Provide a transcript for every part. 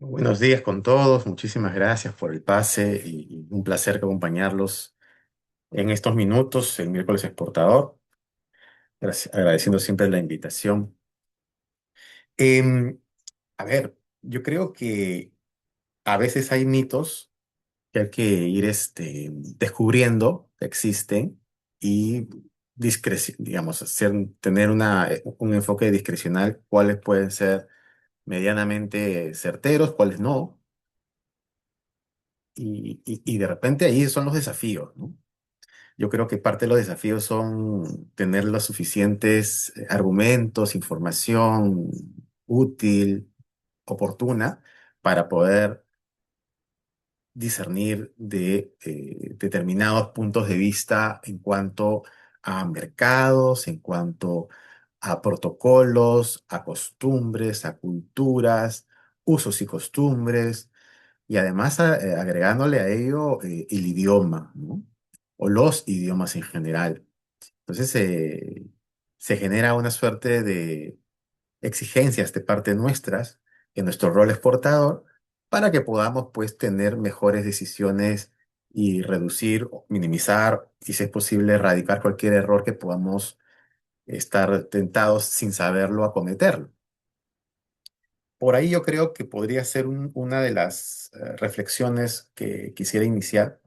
Buenos días con todos, muchísimas gracias por el pase y un placer acompañarlos en estos minutos, el miércoles exportador, agradeciendo siempre la invitación. Em, a ver, yo creo que a veces hay mitos que hay que ir descubriendo que existen y digamos, tener un enfoque discrecional, cuáles pueden ser medianamente certeros, cuáles no. Y de repente ahí son los desafíos, ¿no? Yo creo que parte de los desafíos son tener los suficientes argumentos, información útil, oportuna, para poder discernir de determinados puntos de vista en cuanto a mercados, en cuanto a protocolos, a costumbres, a culturas, usos y costumbres y además agregándole a ello el idioma, ¿no? O los idiomas en general. Entonces se genera una suerte de exigencias de parte nuestras en nuestro rol exportador para que podamos pues tener mejores decisiones y reducir, o minimizar y si es posible erradicar cualquier error que podamos estar tentados sin saberlo a cometerlo. Por ahí yo creo que podría ser una de las reflexiones que quisiera iniciar.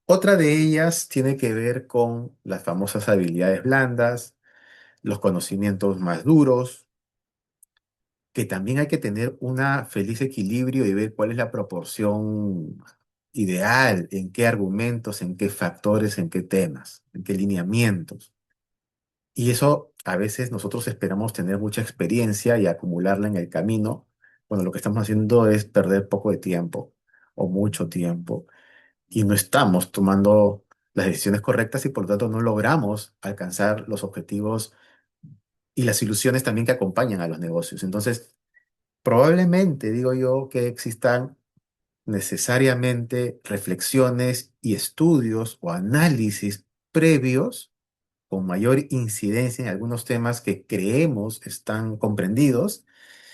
Otra de ellas tiene que ver con las famosas habilidades blandas, los conocimientos más duros, que también hay que tener un feliz equilibrio y ver cuál es la proporción ideal, en qué argumentos, en qué factores, en qué temas, en qué lineamientos. Y eso a veces nosotros esperamos tener mucha experiencia y acumularla en el camino. Bueno, lo que estamos haciendo es perder poco de tiempo o mucho tiempo y no estamos tomando las decisiones correctas y por lo tanto no logramos alcanzar los objetivos y las ilusiones también que acompañan a los negocios. Entonces, probablemente digo yo que existan necesariamente reflexiones y estudios o análisis previos con mayor incidencia en algunos temas que creemos están comprendidos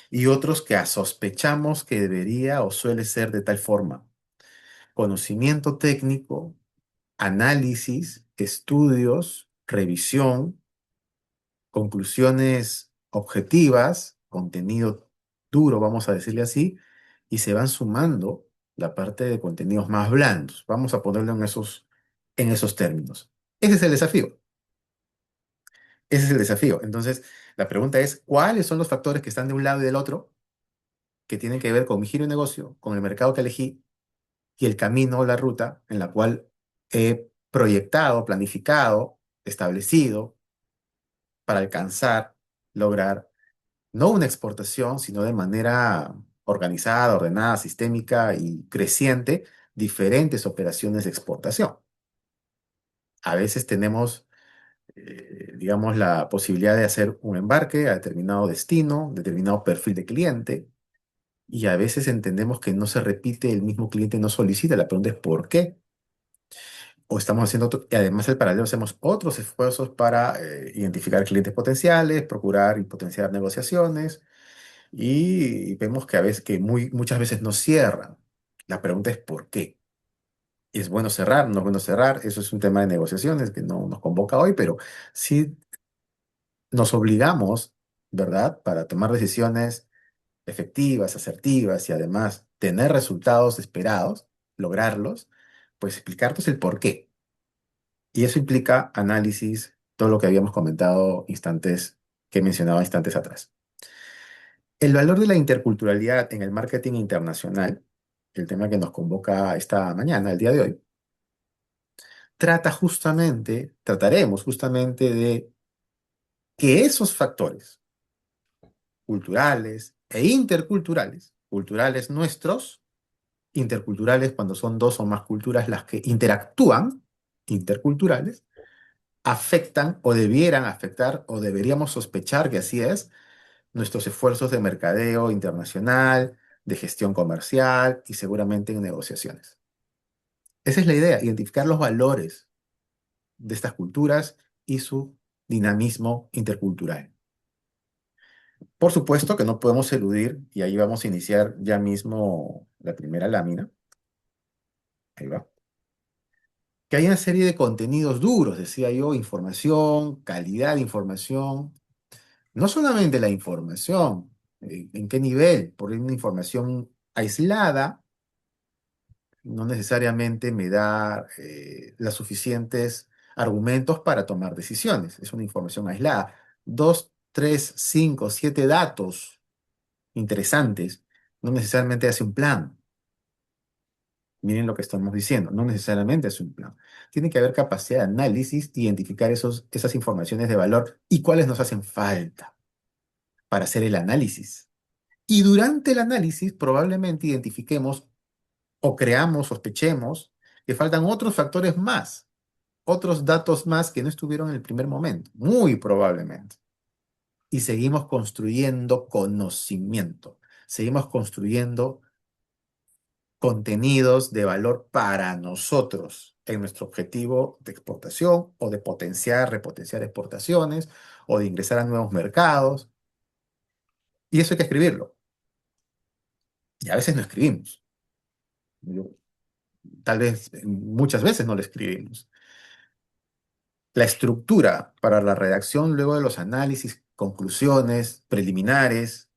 y otros que sospechamos que debería o suele ser de tal forma. Conocimiento técnico, análisis, estudios, revisión, conclusiones objetivas, contenido duro, vamos a decirle así, y se van sumando la parte de contenidos más blandos. Vamos a ponerlo en esos términos. Ese es el desafío. Ese es el desafío. Entonces, la pregunta es, ¿cuáles son los factores que están de un lado y del otro que tienen que ver con mi giro de negocio, con el mercado que elegí y el camino o la ruta en la cual he proyectado, planificado, establecido para alcanzar, lograr, no una exportación, sino de manera organizada, ordenada, sistémica y creciente, diferentes operaciones de exportación? A veces tenemos digamos, la posibilidad de hacer un embarque a determinado destino, determinado perfil de cliente, y a veces entendemos que no se repite, el mismo cliente no solicita, la pregunta es ¿por qué? O estamos haciendo, y además el paralelo, hacemos otros esfuerzos para identificar clientes potenciales, procurar y potenciar negociaciones, y vemos que a veces, muchas veces no cierran. La pregunta es ¿por qué? ¿Es bueno cerrar? ¿No es bueno cerrar? Eso es un tema de negociaciones que no nos convoca hoy, pero sí nos obligamos, ¿verdad?, para tomar decisiones efectivas, asertivas y además tener resultados esperados, lograrlos, pues explicarnos el por qué. Y eso implica análisis, todo lo que habíamos comentado que mencionaba instantes atrás. El valor de la interculturalidad en el marketing internacional, el tema que nos convoca esta mañana, el día de hoy, trataremos justamente de que esos factores culturales e interculturales, culturales nuestros, interculturales cuando son dos o más culturas las que interactúan, interculturales, afectan o debieran afectar o deberíamos sospechar que así es nuestros esfuerzos de mercadeo internacional, de gestión comercial y seguramente en negociaciones. Esa es la idea, identificar los valores de estas culturas y su dinamismo intercultural. Por supuesto que no podemos eludir, y ahí vamos a iniciar ya mismo la primera lámina, ahí va, que hay una serie de contenidos duros, decía yo, información, calidad de información, no solamente la información, en qué nivel, por una información aislada no necesariamente me da los suficientes argumentos para tomar decisiones. Es una información aislada. Dos, tres, cinco, siete datos interesantes no necesariamente hace un plan. Miren lo que estamos diciendo, no necesariamente es un plan. Tiene que haber capacidad de análisis, identificar esas informaciones de valor y cuáles nos hacen falta para hacer el análisis. Y durante el análisis probablemente identifiquemos o creamos, sospechemos que faltan otros factores más, otros datos más que no estuvieron en el primer momento, muy probablemente. Y seguimos construyendo conocimiento, seguimos construyendo contenidos de valor para nosotros en nuestro objetivo de exportación o de potenciar, repotenciar exportaciones o de ingresar a nuevos mercados. Y eso hay que escribirlo. Y a veces no escribimos. Yo- Tal vez muchas veces no lo escribimos. La estructura para la redacción luego de los análisis, conclusiones, preliminares,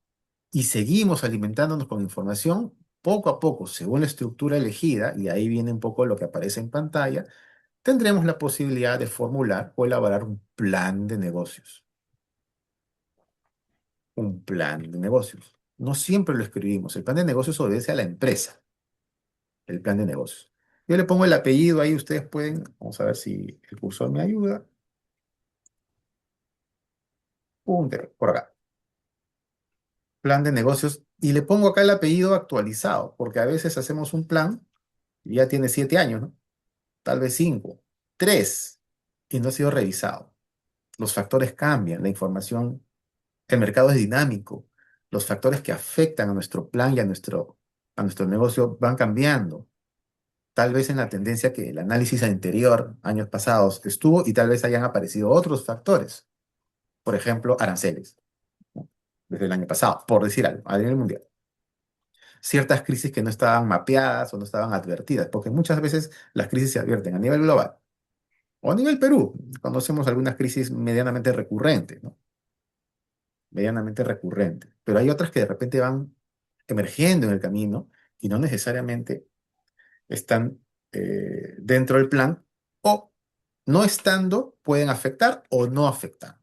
y seguimos alimentándonos con información poco a poco, según la estructura elegida, y ahí viene un poco lo que aparece en pantalla, tendremos la posibilidad de formular o elaborar un plan de negocios. Un plan de negocios. No siempre lo escribimos. El plan de negocios obedece a la empresa, el plan de negocios. Yo le pongo el apellido ahí, ustedes pueden, vamos a ver si el cursor me ayuda. Por acá. Plan de negocios y le pongo acá el apellido actualizado, porque a veces hacemos un plan y ya tiene 7 años, ¿no? Tal vez 5, 3, y no ha sido revisado. Los factores cambian, la información, el mercado es dinámico, los factores que afectan a nuestro plan y a nuestro negocio van cambiando. Tal vez en la tendencia que el análisis anterior, años pasados, estuvo y tal vez hayan aparecido otros factores, por ejemplo, aranceles, ¿no? Desde el año pasado, por decir algo, a nivel mundial. Ciertas crisis que no estaban mapeadas o no estaban advertidas, porque muchas veces las crisis se advierten a nivel global o a nivel Perú. Conocemos algunas crisis medianamente recurrentes, ¿no? Medianamente recurrentes, pero hay otras que de repente van emergiendo en el camino y no necesariamente están dentro del plan o no estando pueden afectar o no afectar.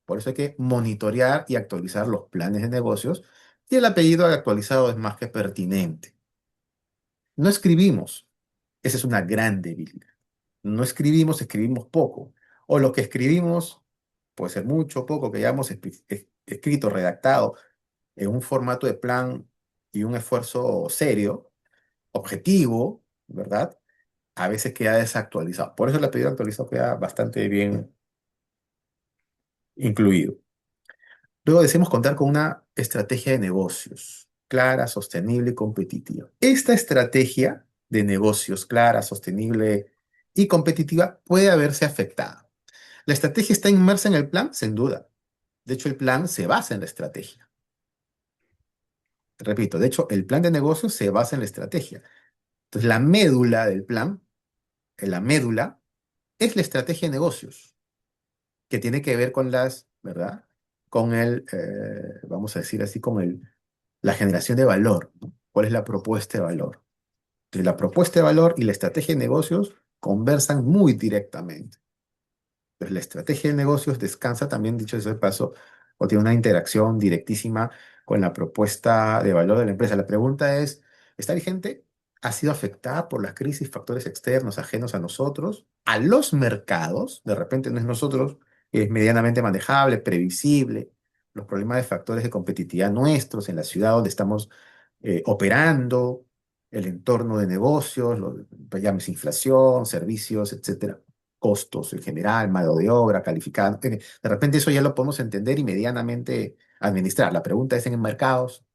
Por eso hay que monitorear y actualizar los planes de negocios y el apellido actualizado es más que pertinente. No escribimos. Esa es una gran debilidad. No escribimos, escribimos poco. O lo que escribimos puede ser mucho, poco, que hayamos escrito, redactado en un formato de plan y un esfuerzo serio, objetivo, ¿verdad? A veces queda desactualizado. Por eso el apellido actualizado queda bastante bien incluido. Luego decimos contar con una estrategia de negocios clara, sostenible y competitiva. Esta estrategia de negocios clara, sostenible y competitiva puede haberse afectada. ¿La estrategia está inmersa en el plan? Sin duda. De hecho, el plan se basa en la estrategia. Repito, de hecho, el plan de negocios se basa en la estrategia. Entonces, la médula del plan, la médula, es la estrategia de negocios, que tiene que ver con ¿verdad? Con vamos a decir así, la generación de valor, ¿no? ¿Cuál es la propuesta de valor? Entonces, la propuesta de valor y la estrategia de negocios conversan muy directamente. Entonces, la estrategia de negocios descansa también, dicho sea de paso, o tiene una interacción directísima con la propuesta de valor de la empresa. La pregunta es, ¿está vigente? ¿Ha sido afectada por las crisis, factores externos, ajenos a nosotros, a los mercados? De repente no es nosotros, es medianamente manejable, previsible. Los problemas de factores de competitividad nuestros en la ciudad donde estamos operando, el entorno de negocios, llámese inflación, servicios, etcétera, costos en general, mano de obra calificada. De repente eso ya lo podemos entender y medianamente administrar. La pregunta es en mercados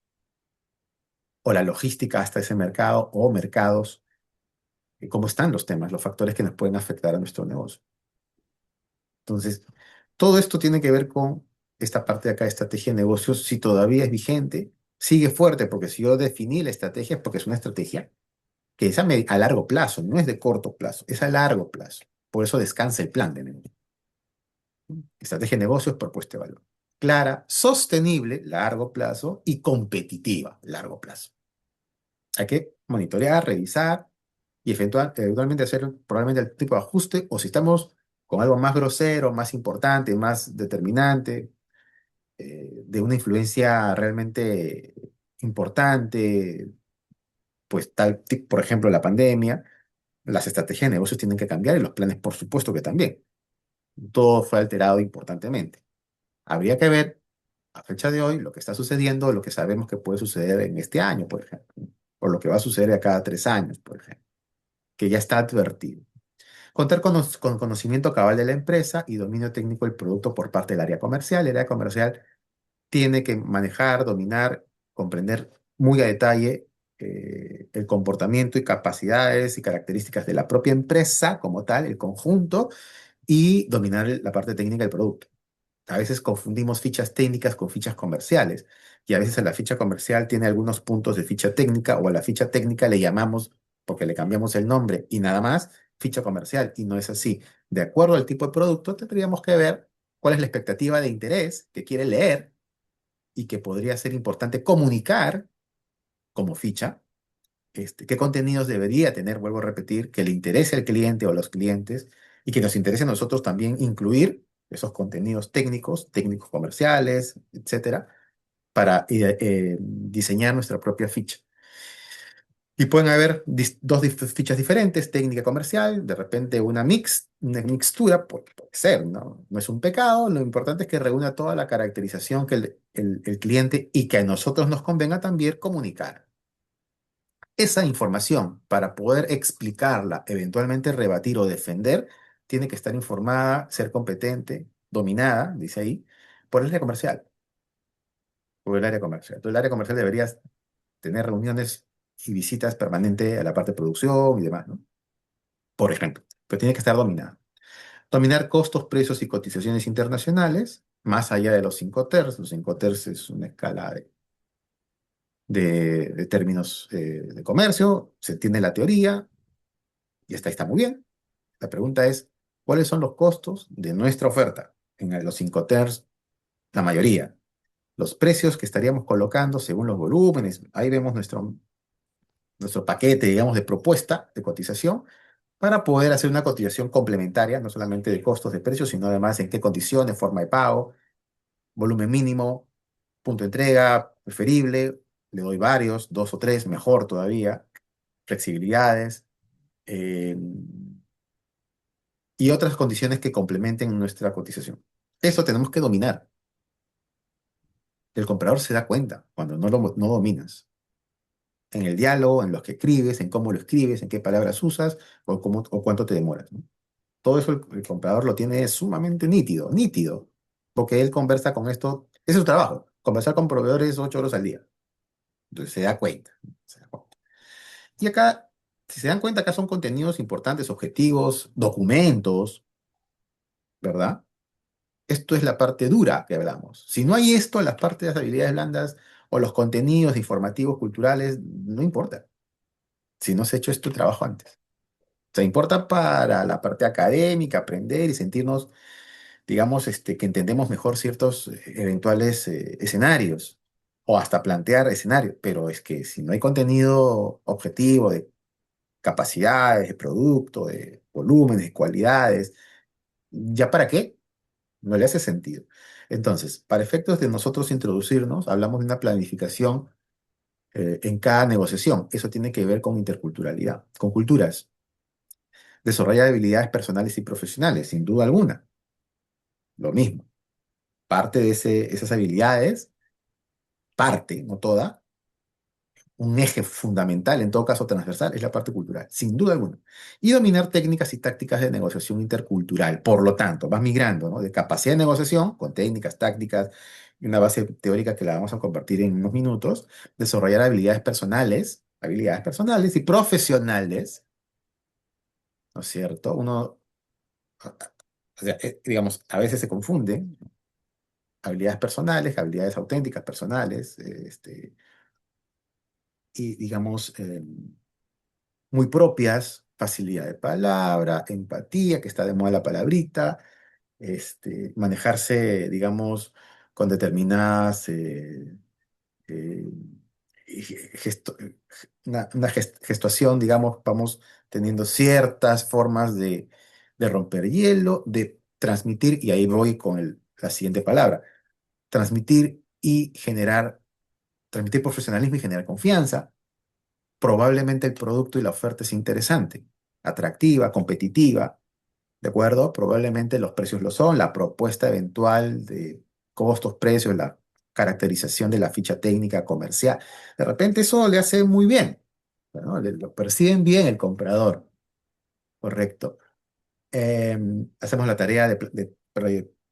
o la logística hasta ese mercado o mercados, cómo están los temas, los factores que nos pueden afectar a nuestro negocio. Entonces, todo esto tiene que ver con esta parte de acá de estrategia de negocios, si todavía es vigente, sigue fuerte, porque si yo definí la estrategia es porque es una estrategia que es a largo plazo, no es de corto plazo, es a largo plazo. Por eso descansa el plan de negocio. Estrategia de negocios, propuesta de valor. Clara, sostenible, largo plazo, y competitiva, largo plazo. Hay que monitorear, revisar y eventualmente hacer probablemente el tipo de ajuste, o si estamos con algo más grosero, más importante, más determinante, de una influencia realmente importante, pues por ejemplo, la pandemia, las estrategias de negocios tienen que cambiar y los planes, por supuesto que también. Todo fue alterado importantemente. Habría que ver a fecha de hoy lo que está sucediendo, lo que sabemos que puede suceder en este año, por ejemplo, o lo que va a suceder a cada 3 años, por ejemplo, que ya está advertido. Contar con conocimiento cabal de la empresa y dominio técnico del producto por parte del área comercial. El área comercial tiene que manejar, dominar, comprender muy a detalle el comportamiento y capacidades y características de la propia empresa como tal, el conjunto, y dominar la parte técnica del producto. A veces confundimos fichas técnicas con fichas comerciales y a veces a la ficha comercial tiene algunos puntos de ficha técnica o a la ficha técnica le llamamos, porque le cambiamos el nombre y nada más, ficha comercial y no es así. De acuerdo al tipo de producto, tendríamos que ver cuál es la expectativa de interés que quiere leer y que podría ser importante comunicar como ficha. Qué contenidos debería tener, vuelvo a repetir, que le interese al cliente o a los clientes y que nos interese a nosotros también incluir esos contenidos técnicos, técnicos comerciales, etcétera, para diseñar nuestra propia ficha. Y pueden haber fichas diferentes, técnica comercial, de repente una mixtura, puede ser, ¿no? No es un pecado, lo importante es que reúna toda la caracterización que el cliente y que a nosotros nos convenga también comunicar. Esa información, para poder explicarla, eventualmente rebatir o defender, tiene que estar informada, ser competente, dominada, dice ahí, por el área comercial. Por el área comercial. Entonces, el área comercial debería tener reuniones y visitas permanentes a la parte de producción y demás, ¿no? Por ejemplo, pero tiene que estar dominada. Dominar costos, precios y cotizaciones internacionales, más allá de los 5 TERS. Los 5 TERS es una escala de términos de comercio, se entiende la teoría y hasta ahí está muy bien. La pregunta es, ¿cuáles son los costos de nuestra oferta? En los 5 TERS, la mayoría. Los precios que estaríamos colocando según los volúmenes. Ahí vemos nuestro paquete, digamos, de propuesta de cotización para poder hacer una cotización complementaria, no solamente de costos de precios, sino además en qué condiciones, forma de pago, volumen mínimo, punto de entrega, preferible, le doy varios, 2 o 3, mejor todavía, flexibilidades. eh, y otras condiciones que complementen nuestra cotización. Eso tenemos que dominar. El comprador se da cuenta cuando no dominas. En el diálogo, en lo que escribes, en cómo lo escribes, en qué palabras usas o cuánto te demoras, ¿no? Todo eso el comprador lo tiene sumamente nítido, nítido, porque él conversa con esto, ese es su trabajo, conversar con proveedores 8 horas al día. Entonces se da cuenta. Se da cuenta. Y acá, si se dan cuenta, acá son contenidos importantes, objetivos, documentos, ¿verdad? Esto es la parte dura que hablamos. Si no hay esto, las partes de las habilidades blandas o los contenidos informativos, culturales, no importa. Si no se ha hecho esto el trabajo antes. O sea, importa para la parte académica, aprender y sentirnos, digamos, que entendemos mejor ciertos eventuales escenarios o hasta plantear escenarios. Pero es que si no hay contenido objetivo de capacidades, de producto, de volúmenes, de cualidades, ¿ya para qué? No le hace sentido. Entonces, para efectos de nosotros introducirnos, hablamos de una planificación en cada negociación. Eso tiene que ver con interculturalidad, con culturas. Desarrollar habilidades personales y profesionales, sin duda alguna. Lo mismo. Parte de esas habilidades, parte, no toda, un eje fundamental, en todo caso transversal, es la parte cultural, sin duda alguna. Y dominar técnicas y tácticas de negociación intercultural. Por lo tanto, vas migrando, ¿no? De capacidad de negociación, con técnicas, tácticas y una base teórica que la vamos a compartir en unos minutos. Desarrollar habilidades personales y profesionales, ¿no es cierto? Uno, o sea, digamos, a veces se confunde. habilidades personales, habilidades auténticas personales, y digamos, muy propias, facilidad de palabra, empatía, que está de moda la palabrita, manejarse, digamos, con determinadas eh, gestuación, digamos, vamos teniendo ciertas formas de romper hielo, de transmitir, y ahí voy con la siguiente palabra, transmitir y generar, transmitir profesionalismo y generar confianza. Probablemente el producto y la oferta es interesante, atractiva, competitiva, ¿de acuerdo? Probablemente los precios lo son, la propuesta eventual de costos, precios, la caracterización de la ficha técnica comercial. De repente eso le hace muy bien, ¿no? Lo perciben bien el comprador, correcto. Hacemos la tarea de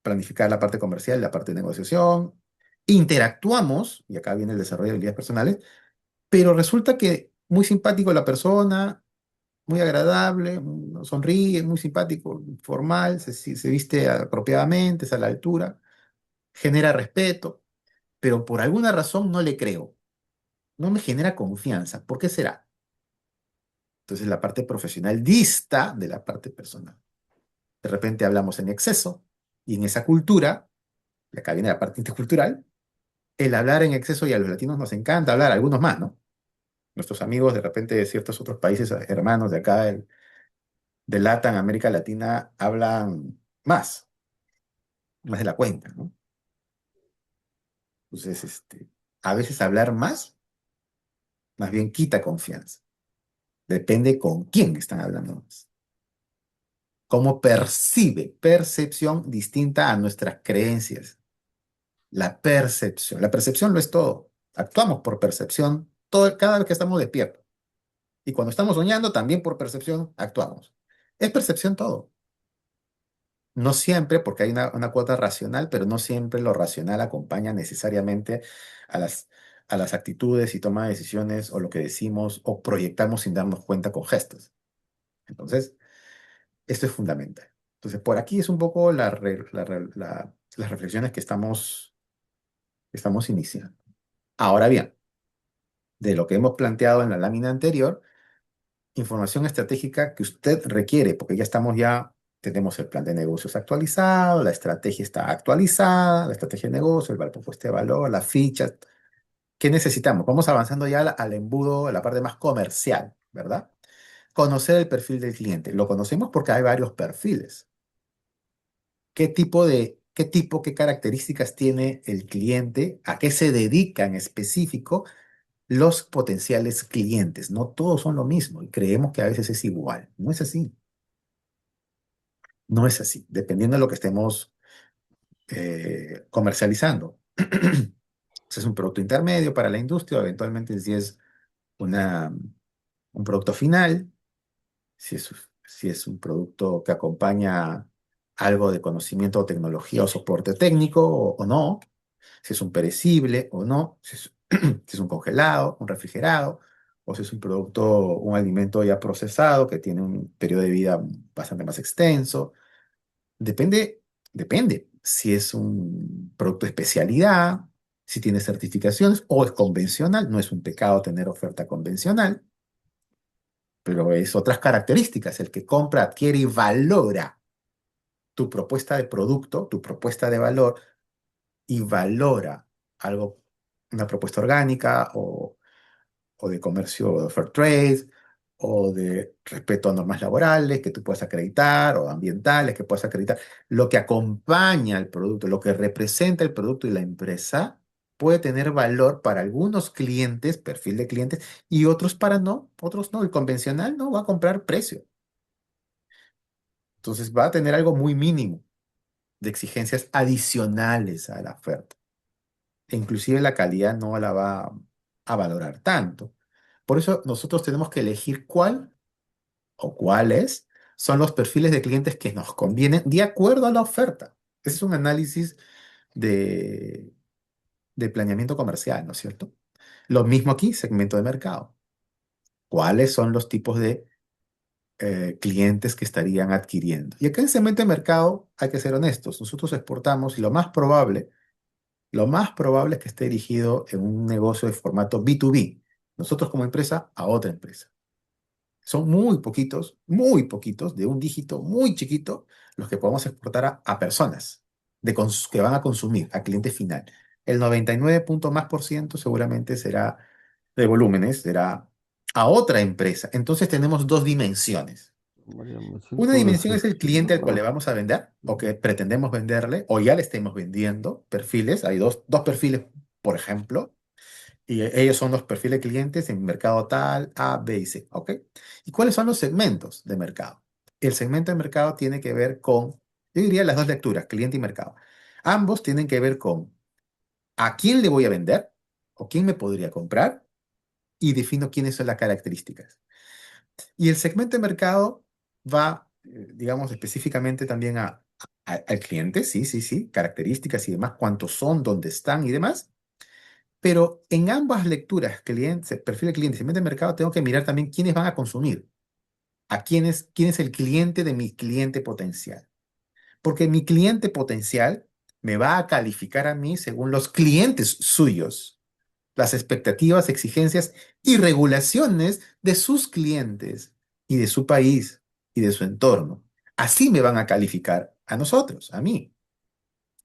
planificar la parte comercial, la parte de negociación, interactuamos, y acá viene el desarrollo de habilidades personales, pero resulta que muy simpático la persona, muy agradable, sonríe, muy simpático, formal, se viste apropiadamente, es a la altura, genera respeto, pero por alguna razón no le creo, no me genera confianza. ¿Por qué será? Entonces la parte profesional dista de la parte personal. De repente hablamos en exceso y en esa cultura, y acá viene la parte intercultural, el hablar en exceso y a los latinos nos encanta hablar, algunos más, ¿no? Nuestros amigos de repente de ciertos otros países hermanos de acá, de LATAM, América Latina, hablan más de la cuenta, ¿no? Entonces, a veces hablar más bien quita confianza. Depende con quién están hablando más. Cómo percibe, percepción distinta a nuestras creencias. La percepción. La percepción lo es todo. Actuamos por percepción cada vez que estamos despiertos. Y cuando estamos soñando, también por percepción actuamos. Es percepción todo. No siempre, porque hay una cuota racional, pero no siempre lo racional acompaña necesariamente a a las actitudes y toma de decisiones o lo que decimos o proyectamos sin darnos cuenta con gestos. Entonces, esto es fundamental. Entonces, por aquí es un poco las reflexiones que estamos iniciando. Ahora bien, de lo que hemos planteado en la lámina anterior, información estratégica que usted requiere, porque tenemos el plan de negocios actualizado, la estrategia está actualizada, la estrategia de negocio, el propuesta de valor, las fichas. ¿Qué necesitamos? Vamos avanzando ya al embudo, a la parte más comercial, ¿verdad? Conocer el perfil del cliente. Lo conocemos porque hay varios perfiles. ¿Qué características tiene el cliente? ¿A qué se dedica en específico los potenciales clientes? No todos son lo mismo y creemos que a veces es igual. No es así. No es así. Dependiendo de lo que estemos comercializando. Si es un producto intermedio para la industria, eventualmente si es una, un producto final, si es un producto que acompaña algo de conocimiento o tecnología o soporte técnico o no, si es un perecible o no, si es un congelado, un refrigerado, o si es un producto, un alimento ya procesado que tiene un periodo de vida bastante más extenso. Depende, depende si es un producto de especialidad, si tiene certificaciones o es convencional. No es un pecado tener oferta convencional, pero es otras características. El que compra, adquiere y valora tu propuesta de producto, tu propuesta de valor y valora algo, una propuesta orgánica o de comercio de fair trade, o de respeto a normas laborales que tú puedas acreditar, o ambientales que puedas acreditar. Lo que acompaña al producto, lo que representa el producto y la empresa, puede tener valor para algunos clientes, perfil de clientes, y otros para no, otros no. El convencional no va a comprar precio. Entonces va a tener algo muy mínimo de exigencias adicionales a la oferta. E inclusive la calidad no la va a valorar tanto. Por eso nosotros tenemos que elegir cuál o cuáles son los perfiles de clientes que nos convienen de acuerdo a la oferta. Ese es un análisis de, de planeamiento comercial, ¿no es cierto? Lo mismo aquí, segmento de mercado. ¿Cuáles son los tipos de clientes que estarían adquiriendo? Y acá en segmento de mercado hay que ser honestos. Nosotros exportamos y lo más probable Lo más probable es que esté dirigido en un negocio de formato B2B. Nosotros como empresa a otra empresa. Son muy poquitos, de un dígito muy chiquito, los que podemos exportar a personas que van a consumir, a cliente final. El 99 punto más por ciento seguramente será de volúmenes, será a otra empresa. Entonces tenemos dos dimensiones. María, me Una siento dimensión es el cliente al cual le decepcionado. vamos a vender o que pretendemos venderle o ya le estemos vendiendo perfiles. Hay dos perfiles, por ejemplo, y ellos son los perfiles de clientes en mercado tal, A, B y C. ¿Ok? ¿Y cuáles son los segmentos de mercado? El segmento de mercado tiene que ver con, yo diría las dos lecturas, cliente y mercado. Ambos tienen que ver con a quién le voy a vender o quién me podría comprar y defino quiénes son las características. Y el segmento de mercado va, digamos, específicamente también al cliente, sí, sí, sí, características y demás, cuántos son, dónde están y demás. Pero en ambas lecturas, cliente, perfil de cliente y segmento de mercado, tengo que mirar también quiénes van a consumir, quién es el cliente de mi cliente potencial. Porque mi cliente potencial me va a calificar a mí según los clientes suyos, las expectativas, exigencias y regulaciones de sus clientes y de su país y de su entorno. Así me van a calificar a nosotros, a mí.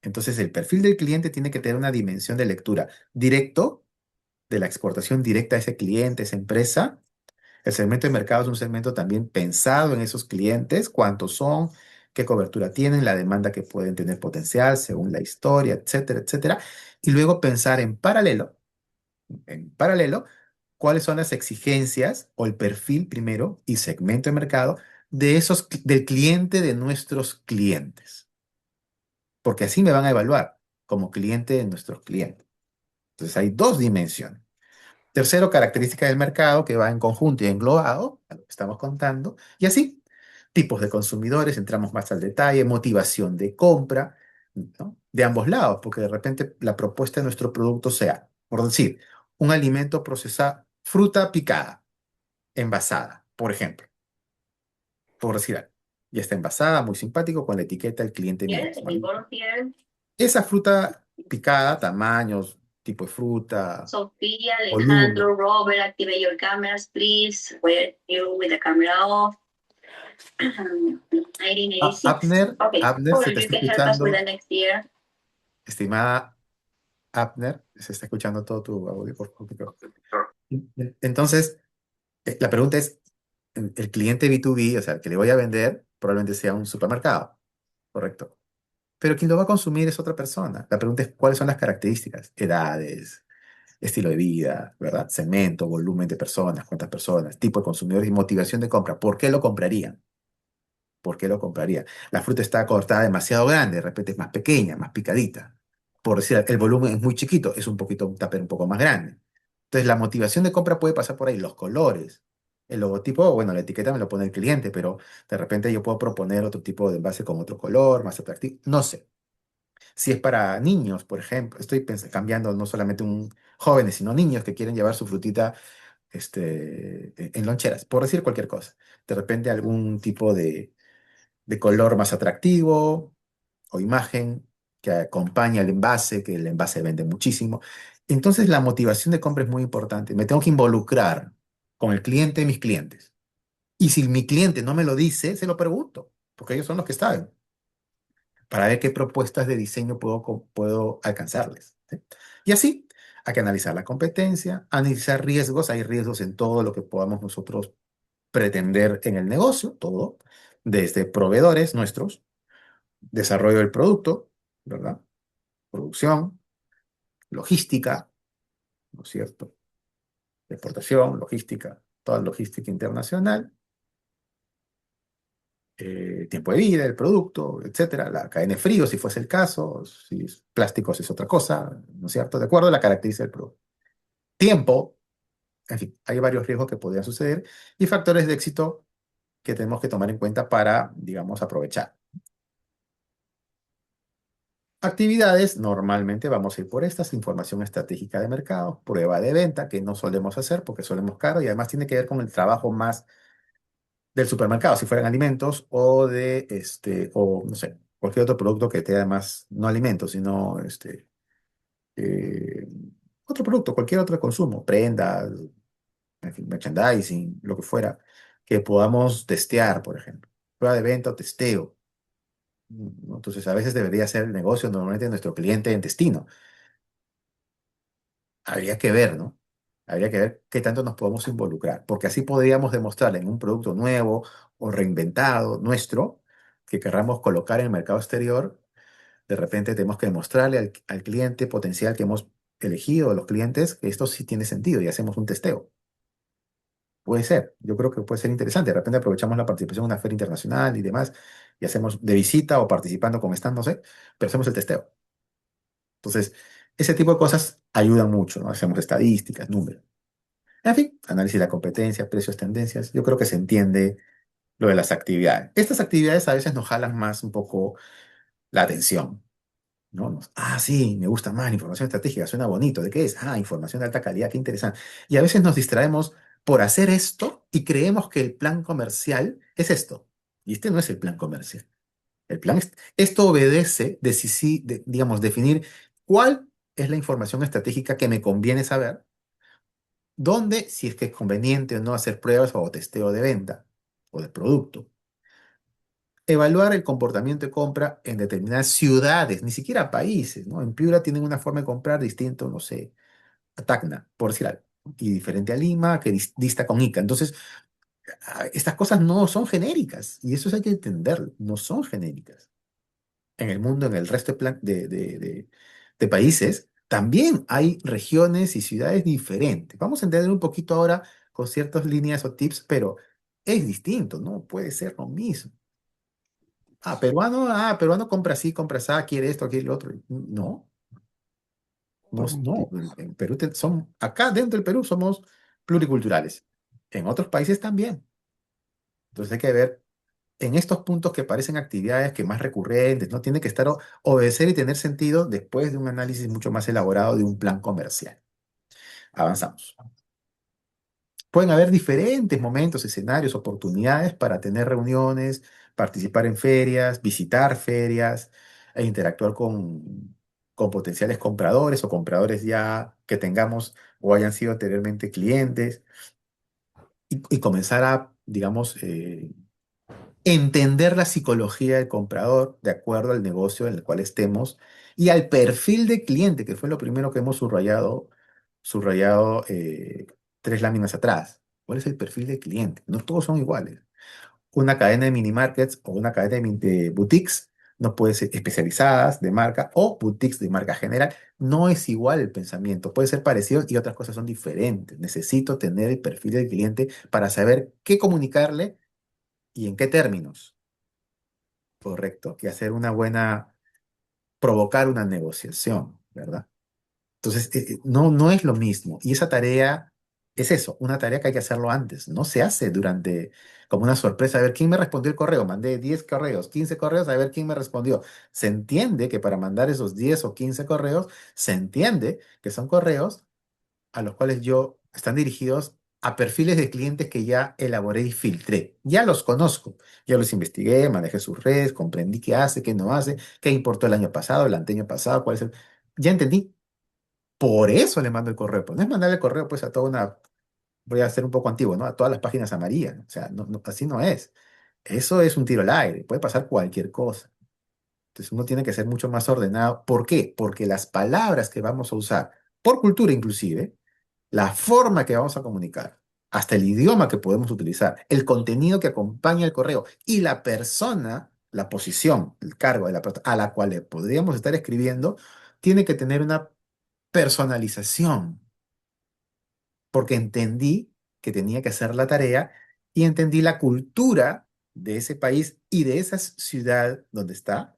Entonces, el perfil del cliente tiene que tener una dimensión de lectura directo de la exportación directa a ese cliente, a esa empresa. El segmento de mercado es un segmento también pensado en esos clientes, cuántos son, qué cobertura tienen, la demanda que pueden tener potencial según la historia, etcétera, etcétera. Y luego pensar en paralelo, cuáles son las exigencias o el perfil primero y segmento de mercado del cliente de nuestros clientes. Porque así me van a evaluar como cliente de nuestros clientes. Entonces hay dos dimensiones. Tercero, características del mercado que va en conjunto y englobado a lo que estamos contando. Y así, tipos de consumidores, entramos más al detalle, motivación de compra, ¿no? De ambos lados, porque de repente la propuesta de nuestro producto sea, por decir, un alimento procesado, fruta picada, envasada, por ejemplo, por decir algo. Ya está envasada, muy simpático, con la etiqueta del cliente Yes, Midas. we Bueno, volunteer. esa fruta picada, tamaños, tipo de fruta, Sophia, volumen. Alejandro, Robert, activate your cameras, please. Where you with the camera off? 1886. Okay, Abner, se Robert, te you está can help us with the escuchando. next year. Estimada Abner, se está escuchando todo tu audio por favor. Entonces, la pregunta es, el cliente B2B, o sea, el que le voy a vender, probablemente sea un supermercado, ¿correcto? Pero quien lo va a consumir es otra persona. La pregunta es, ¿cuáles son las características? Edades, estilo de vida, ¿verdad? Segmento, volumen de personas, cuántas personas, tipo de consumidores y motivación de compra. ¿Por qué lo comprarían? ¿Por qué lo compraría? La fruta está cortada demasiado grande, de repente es más pequeña, más picadita. Por decir, el volumen es muy chiquito, es un poquito, un tupper un poco más grande. Entonces, la motivación de compra puede pasar por ahí, los colores. El logotipo, bueno, la etiqueta me lo pone el cliente, pero de repente yo puedo proponer otro tipo de envase con otro color, más atractivo. No sé. Si es para niños, por ejemplo, estoy cambiando no solamente un jóvenes, sino niños que quieren llevar su frutita en loncheras, por decir cualquier cosa. De repente algún tipo de color más atractivo o imagen que acompaña el envase, que el envase vende muchísimo. Entonces la motivación de compra es muy importante. Me tengo que involucrar con el cliente y mis clientes. Y si mi cliente no me lo dice, se lo pregunto, porque ellos son los que saben, para ver qué propuestas de diseño puedo alcanzarles. ¿Sí? Y así, hay que analizar la competencia, analizar riesgos. Hay riesgos en todo lo que podamos nosotros pretender en el negocio, todo, desde proveedores nuestros, desarrollo del producto, ¿verdad? Producción, logística, ¿no es cierto? Exportación, logística, toda logística internacional, tiempo de vida del producto, etcétera, la cadena de frío, si fuese el caso, si es plásticos es otra cosa, ¿no es cierto? De acuerdo a la característica del producto. Tiempo, en fin, hay varios riesgos que podrían suceder y factores de éxito que tenemos que tomar en cuenta para, digamos, aprovechar. Actividades, normalmente vamos a ir por estas, información estratégica de mercado, prueba de venta, que no solemos hacer porque solemos caro y además tiene que ver con el trabajo más del supermercado, si fueran alimentos o o no sé, cualquier otro producto que te dé más, no alimentos, sino eh, otro producto, cualquier otro consumo, prendas, en fin, merchandising, lo que fuera, que podamos testear, por ejemplo. Prueba de venta o testeo. ¿No? Entonces, a veces debería ser el negocio normalmente de nuestro cliente en destino. Habría que ver, ¿no? Habría que ver qué tanto nos podemos involucrar, porque así podríamos demostrarle en un producto nuevo o reinventado nuestro que querramos colocar en el mercado exterior. De repente tenemos que demostrarle al cliente potencial que hemos elegido, a los clientes, que esto sí tiene sentido y hacemos un testeo. Puede ser, yo creo que puede ser interesante. De repente aprovechamos la participación en una feria internacional y demás y hacemos de visita o participando con stand, no sé, pero hacemos el testeo. Entonces, ese tipo de cosas ayudan mucho, ¿no? Hacemos estadísticas, números. En fin, análisis de la competencia, precios, tendencias. Yo creo que se entiende lo de las actividades. Estas actividades a veces nos jalan más un poco la atención, ¿no? Sí, me gusta más la información estratégica, suena bonito. ¿De qué es? Información de alta calidad, qué interesante. Y a veces nos distraemos por hacer esto y creemos que el plan comercial es esto. Y este no es el plan comercial. Esto obedece, digamos, definir cuál es la información estratégica que me conviene saber, dónde, si es que es conveniente o no hacer pruebas o testeo de venta o de producto. Evaluar el comportamiento de compra en determinadas ciudades, ni siquiera países, ¿no? En Piura tienen una forma de comprar distinto, no sé, a Tacna, por decir algo, y diferente a Lima, que dista con Ica. Entonces, estas cosas no son genéricas, y eso hay que entenderlo, no son genéricas. En el mundo, en el resto de países, también hay regiones y ciudades diferentes. Vamos a entender un poquito ahora con ciertas líneas o tips, pero es distinto, ¿no? Puede ser lo mismo. Peruano compra así, compra así, quiere esto, quiere lo otro. No, no, no. En Perú acá dentro del Perú somos pluriculturales. En otros países también. Entonces hay que ver en estos puntos que parecen actividades que más recurrentes, ¿no? Tiene que estar obedecer y tener sentido después de un análisis mucho más elaborado de un plan comercial. Avanzamos. Pueden haber diferentes momentos, escenarios, oportunidades para tener reuniones, participar en ferias, visitar ferias e interactuar con potenciales compradores o compradores ya que tengamos o hayan sido anteriormente clientes y comenzar a, digamos, entender la psicología del comprador de acuerdo al negocio en el cual estemos y al perfil de cliente, que fue lo primero que hemos subrayado 3 láminas atrás. ¿Cuál es el perfil de cliente? No todos son iguales. Una cadena de mini markets o una cadena de boutiques no puede ser especializadas de marca o boutiques de marca general. No es igual el pensamiento. Puede ser parecido y otras cosas son diferentes. Necesito tener el perfil del cliente para saber qué comunicarle y en qué términos. Correcto. Y hacer provocar una negociación, ¿verdad? Entonces, no es lo mismo. Y esa tarea es eso, una tarea que hay que hacerlo antes. No se hace como una sorpresa, a ver quién me respondió el correo. Mandé 10 correos, 15 correos, a ver quién me respondió. Se entiende que para mandar esos 10 o 15 correos, se entiende que son correos a los cuales están dirigidos a perfiles de clientes que ya elaboré y filtré. Ya los conozco, ya los investigué, manejé sus redes, comprendí qué hace, qué no hace, qué importó el año pasado, el anteaño pasado, cuál es el... Ya entendí. Por eso le mando el correo. Pues no es mandarle el correo pues a toda una, voy a ser un poco antiguo, ¿no? A todas las páginas amarillas, ¿no? O sea, así no es. Eso es un tiro al aire, puede pasar cualquier cosa. Entonces uno tiene que ser mucho más ordenado. ¿Por qué? Porque las palabras que vamos a usar, por cultura inclusive, la forma que vamos a comunicar, hasta el idioma que podemos utilizar, el contenido que acompaña el correo y la persona, la posición, el cargo de la persona a la cual le podríamos estar escribiendo, tiene que tener una personalización, porque entendí que tenía que hacer la tarea y entendí la cultura de ese país y de esa ciudad donde está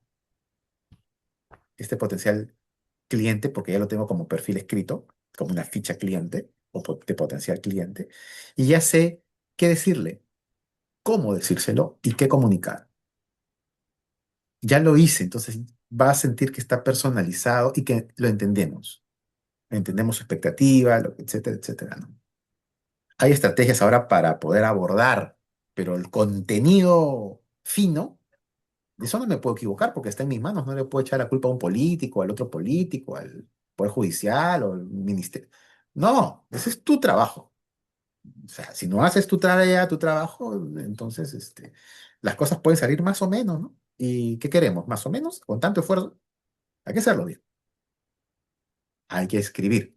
este potencial cliente, porque ya lo tengo como perfil escrito, como una ficha cliente o de potencial cliente, y ya sé qué decirle, cómo decírselo y qué comunicar. Ya lo hice, entonces va a sentir que está personalizado y que lo entendemos. Entendemos su expectativa, etcétera, etcétera, ¿no? Hay estrategias ahora para poder abordar, pero el contenido fino, de eso no me puedo equivocar porque está en mis manos. No le puedo echar la culpa a un político, al otro político, al... Poder Judicial o el Ministerio. No, ese es tu trabajo. O sea, si no haces tu tarea, tu trabajo, entonces las cosas pueden salir más o menos, ¿no? ¿Y qué queremos? ¿Más o menos? ¿Con tanto esfuerzo? Hay que hacerlo bien. Hay que escribir.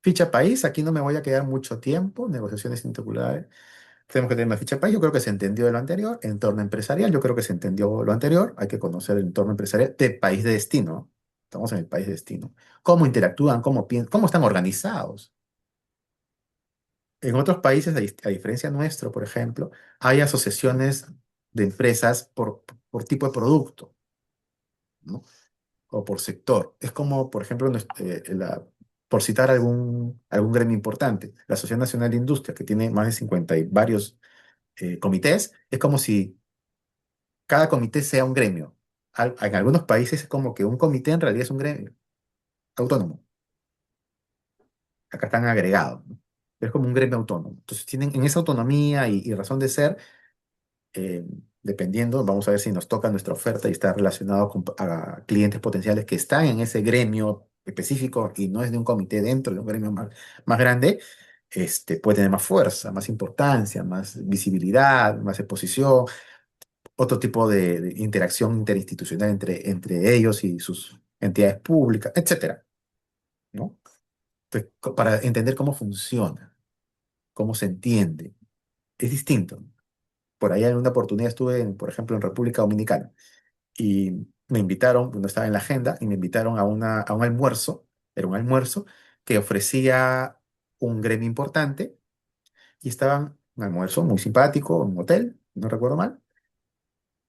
Ficha país, aquí no me voy a quedar mucho tiempo, negociaciones interculares. Tenemos que tener una ficha país, yo creo que se entendió de lo anterior. Entorno empresarial, yo creo que se entendió lo anterior. Hay que conocer el entorno empresarial de país de destino, ¿no? Estamos en el país de destino. ¿Cómo interactúan? ¿Cómo piensan? ¿Cómo están organizados? En otros países, a diferencia nuestro, por ejemplo, hay asociaciones de empresas por tipo de producto, ¿no? O por sector. Es como, por ejemplo, por citar algún gremio importante, la Sociedad Nacional de Industria, que tiene más de 50 y varios comités, es como si cada comité sea un gremio. En algunos países es como que un comité en realidad es un gremio autónomo. Acá están agregados, ¿no? Es como un gremio autónomo. Entonces tienen en esa autonomía y razón de ser, eh, dependiendo, vamos a ver si nos toca nuestra oferta y está relacionado a clientes potenciales que están en ese gremio específico y no es de un comité dentro de un gremio más grande, puede tener más fuerza, más importancia, más visibilidad, más exposición, otro tipo de interacción interinstitucional entre ellos y sus entidades públicas, etcétera, ¿no? Entonces, para entender cómo funciona, cómo se entiende, es distinto. Por ahí en una oportunidad estuve, por ejemplo, en República Dominicana y me invitaron, no estaba en la agenda, y me invitaron a un almuerzo, era un almuerzo que ofrecía un gremio importante y estaban, un almuerzo muy simpático, en un hotel, no recuerdo mal,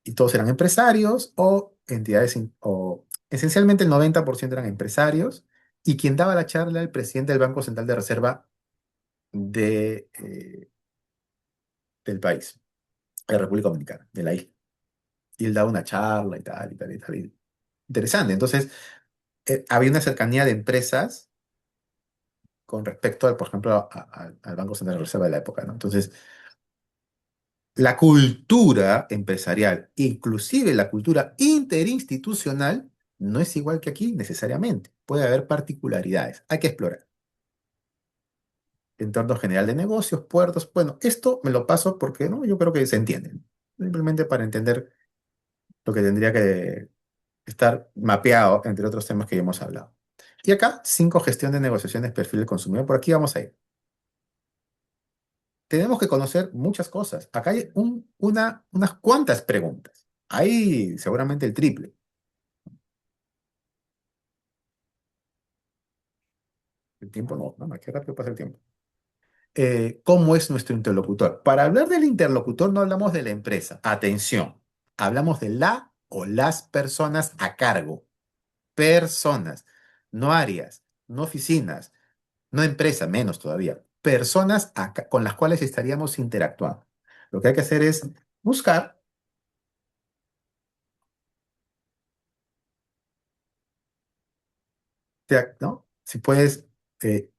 y todos eran empresarios o entidades, o esencialmente el 90% eran empresarios, y quien daba la charla era el presidente del Banco Central de Reserva del país, de la República Dominicana, de la isla. Y él daba una charla y tal, y tal, y tal. Interesante. Entonces, había una cercanía de empresas con respecto, por ejemplo, al Banco Central de Reserva de la época, ¿no? Entonces, la cultura empresarial, inclusive la cultura interinstitucional, no es igual que aquí necesariamente. Puede haber particularidades. Hay que explorar. Entorno general de negocios, puertos. Bueno, esto me lo paso porque no, yo creo que se entiende, ¿no? Simplemente para entender lo que tendría que estar mapeado entre otros temas que ya hemos hablado. Y acá, 5 gestión de negociaciones, perfil del consumidor. Por aquí vamos a ir. Tenemos que conocer muchas cosas. Acá hay unas cuantas preguntas. Hay seguramente el triple. El tiempo no, qué rápido pasa el tiempo. ¿Cómo es nuestro interlocutor? Para hablar del interlocutor no hablamos de la empresa. Atención, hablamos de la o las personas a cargo. Personas, no áreas, no oficinas, no empresa, menos todavía. Personas con las cuales estaríamos interactuando. Lo que hay que hacer es buscar, ¿no? Si puedes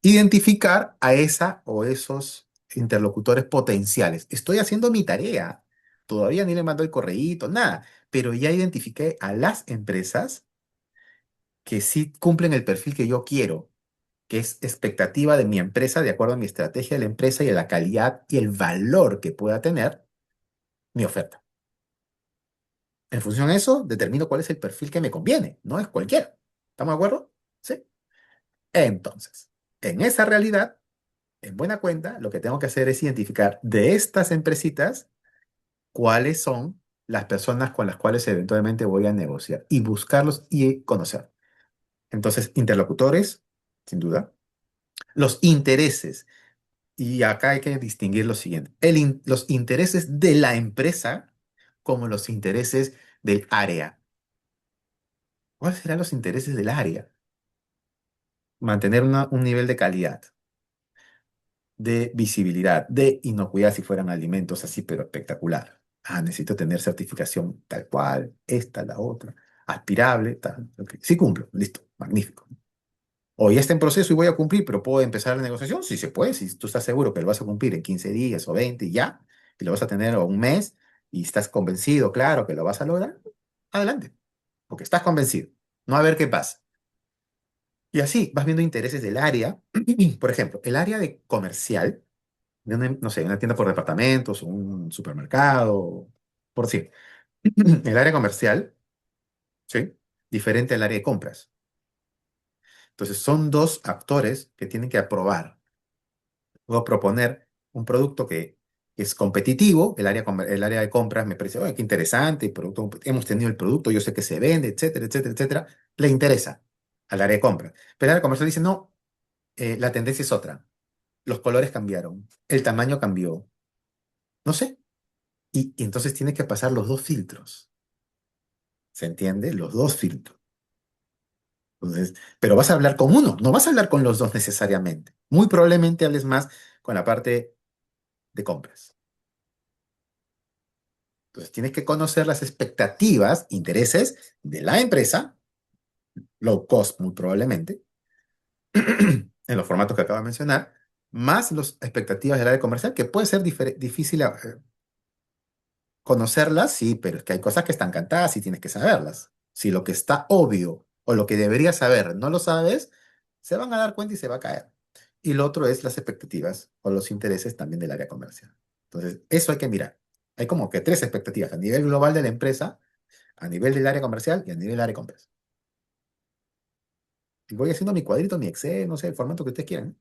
identificar a esa o esos interlocutores potenciales. Estoy haciendo mi tarea. Todavía ni le mando el correíto, nada. Pero ya identifiqué a las empresas que sí cumplen el perfil que yo quiero, que es expectativa de mi empresa de acuerdo a mi estrategia de la empresa y a la calidad y el valor que pueda tener mi oferta. En función de eso, determino cuál es el perfil que me conviene, no es cualquiera. ¿Estamos de acuerdo? Sí. Entonces, en esa realidad, en buena cuenta, lo que tengo que hacer es identificar de estas empresitas cuáles son las personas con las cuales eventualmente voy a negociar y buscarlos y conocer. Entonces, interlocutores, sin duda. Los intereses. Y acá hay que distinguir lo siguiente. Los intereses de la empresa como los intereses del área. ¿Cuáles serán los intereses del área? Mantener un nivel de calidad, de visibilidad, de inocuidad si fueran alimentos así, pero espectacular. Ah, necesito tener certificación tal cual, esta, la otra, aspirable, tal. Ok. Sí cumplo, listo, magnífico. O ya está en proceso y voy a cumplir, pero ¿puedo empezar la negociación? Sí se puede, si tú estás seguro que lo vas a cumplir en 15 días o 20 y ya, y lo vas a tener o un mes y estás convencido, claro, que lo vas a lograr, adelante, porque estás convencido. No a ver qué pasa. Y así vas viendo intereses del área. Por ejemplo, el área de comercial, de una, no sé, una tienda por departamentos, un supermercado, por decir. El área comercial, ¿sí? Diferente al área de compras. Entonces, son dos actores que tienen que aprobar o proponer un producto que es competitivo. El área de compras me parece, oye, qué interesante, el producto, hemos tenido el producto, yo sé que se vende, etcétera, etcétera, etcétera. Le interesa al área de compras. Pero el área comercial dice, no, la tendencia es otra. Los colores cambiaron, el tamaño cambió, no sé. Y entonces tiene que pasar los dos filtros. ¿Se entiende? Los dos filtros. Entonces, pero vas a hablar con uno, no vas a hablar con los dos necesariamente. Muy probablemente hables más con la parte de compras. Entonces, tienes que conocer las expectativas, intereses de la empresa, low cost muy probablemente, en los formatos que acabo de mencionar, más las expectativas del área comercial, que puede ser difícil conocerlas, sí, pero es que hay cosas que están cantadas y tienes que saberlas. Si lo que está obvio o lo que deberías saber no lo sabes, se van a dar cuenta y se va a caer. Y lo otro es las expectativas o los intereses también del área comercial. Entonces, eso hay que mirar. Hay como que tres expectativas a nivel global de la empresa, a nivel del área comercial y a nivel del área de compras. Y voy haciendo mi cuadrito, mi Excel, no sé, el formato que ustedes quieran.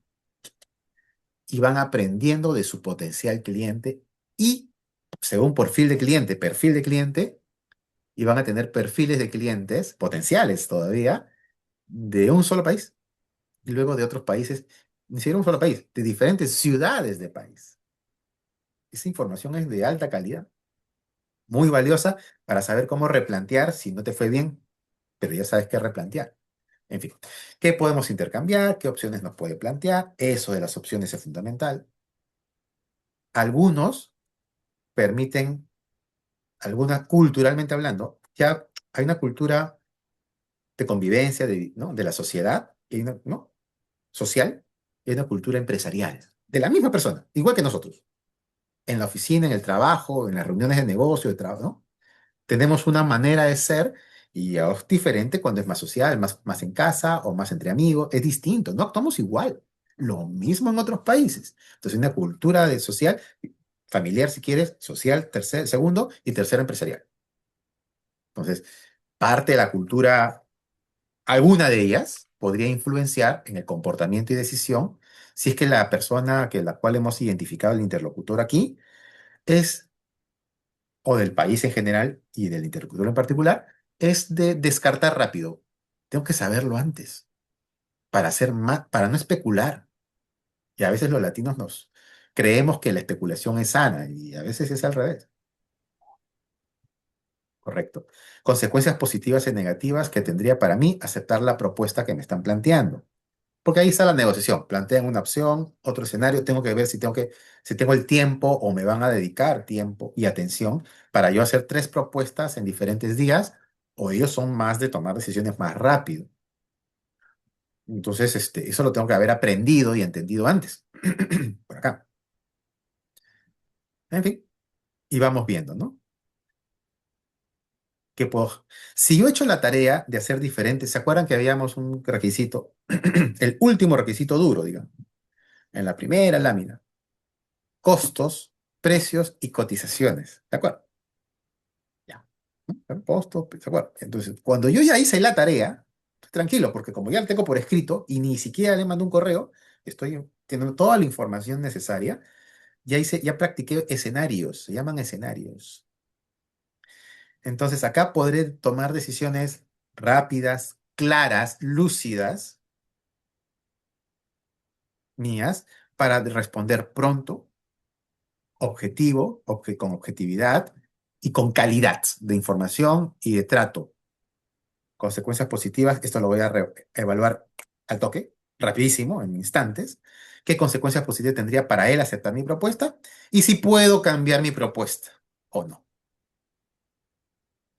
Y van aprendiendo de su potencial cliente y según perfil de cliente, y van a tener perfiles de clientes potenciales todavía de un solo país y luego de otros países, ni siquiera un solo país, de diferentes ciudades de país. Esa información es de alta calidad, muy valiosa para saber cómo replantear si no te fue bien, pero ya sabes qué replantear. En fin, ¿qué podemos intercambiar? ¿Qué opciones nos puede plantear? Eso de las opciones es fundamental. Algunos permiten, algunas culturalmente hablando, ya hay una cultura de convivencia, ¿no? De la sociedad, y hay ¿no? social, y hay una cultura empresarial, de la misma persona, igual que nosotros, en la oficina, en el trabajo, en las reuniones de negocio, de trabajo, ¿no? Tenemos una manera de ser y es diferente cuando es más social, más en casa o más entre amigos, es distinto, no actuamos igual. Lo mismo en otros países. Entonces, una cultura de social, familiar si quieres, social, segundo y tercero empresarial. Entonces, parte de la cultura. Alguna de ellas podría influenciar en el comportamiento y decisión si es que la persona que la cual hemos identificado el interlocutor aquí es, o del país en general y del interlocutor en particular, es de descartar rápido. Tengo que saberlo antes para hacer más, para no especular. Y a veces los latinos nos creemos que la especulación es sana y a veces es al revés. Correcto. Consecuencias positivas y negativas que tendría para mí aceptar la propuesta que me están planteando. Porque ahí está la negociación. Plantean una opción, otro escenario. Tengo que ver si tengo el tiempo o me van a dedicar tiempo y atención para yo hacer tres propuestas en diferentes días, o ellos son más de tomar decisiones más rápido. Entonces, eso lo tengo que haber aprendido y entendido antes. Por acá. En fin, y vamos viendo, ¿no? ¿Qué puedo? Si yo he hecho la tarea de hacer diferentes, ¿se acuerdan que habíamos un requisito? El último requisito duro, digamos, en la primera lámina. Costos, precios y cotizaciones. ¿De acuerdo? Ya. ¿No? Costos, ¿de acuerdo? Entonces, cuando yo ya hice la tarea, estoy tranquilo, porque como ya la tengo por escrito y ni siquiera le mando un correo, estoy teniendo toda la información necesaria, ya practiqué escenarios, se llaman escenarios. Entonces, acá podré tomar decisiones rápidas, claras, lúcidas, mías, para responder pronto, objetivo, con objetividad y con calidad de información y de trato. Consecuencias positivas, esto lo voy a evaluar al toque, rapidísimo, en instantes. ¿Qué consecuencias positivas tendría para él aceptar mi propuesta? Y si puedo cambiar mi propuesta o no.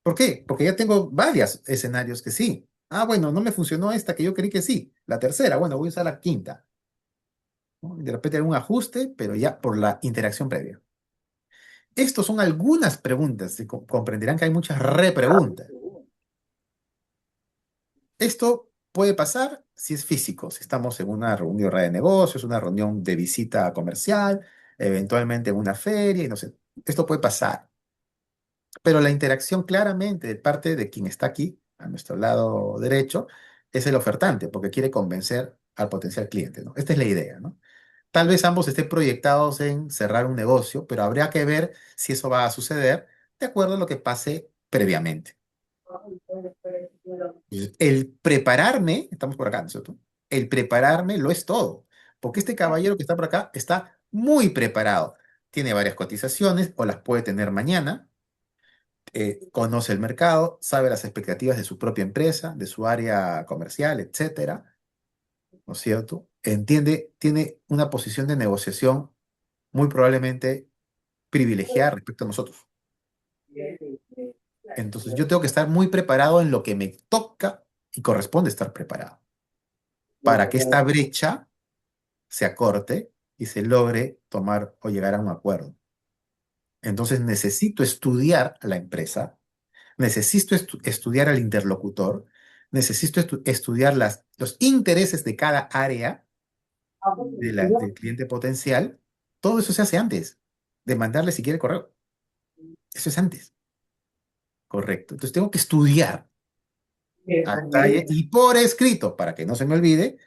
¿Por qué? Porque ya tengo varios escenarios que sí. Ah, bueno, no me funcionó esta que yo creí que sí. La tercera, bueno, voy a usar la quinta, ¿no? De repente algún ajuste, pero ya por la interacción previa. Estos son algunas preguntas. Comprenderán que hay muchas repreguntas. Esto puede pasar si es físico, si estamos en una reunión de negocios, una reunión de visita comercial, eventualmente en una feria, y no sé, esto puede pasar. Pero la interacción claramente de parte de quien está aquí, a nuestro lado derecho, es el ofertante, porque quiere convencer al potencial cliente, ¿no? Esta es la idea, ¿no? Tal vez ambos estén proyectados en cerrar un negocio, pero habría que ver si eso va a suceder de acuerdo a lo que pase previamente. El prepararme, estamos por acá, ¿no es cierto? El prepararme lo es todo, porque este caballero que está por acá está muy preparado. Tiene varias cotizaciones o las puede tener mañana, conoce el mercado, sabe las expectativas de su propia empresa, de su área comercial, etcétera, ¿no es cierto? Entiende, tiene una posición de negociación muy probablemente privilegiada respecto a nosotros. Entonces yo tengo que estar muy preparado en lo que me toca y corresponde estar preparado para que esta brecha se acorte y se logre tomar o llegar a un acuerdo. Entonces necesito estudiar a la empresa, necesito estudiar al interlocutor, necesito estudiar los intereses de cada área del cliente potencial. Todo eso se hace antes de mandarle si quiere correo. Eso es antes, correcto. Entonces tengo que estudiar a detalle y por escrito, para que no se me olvide,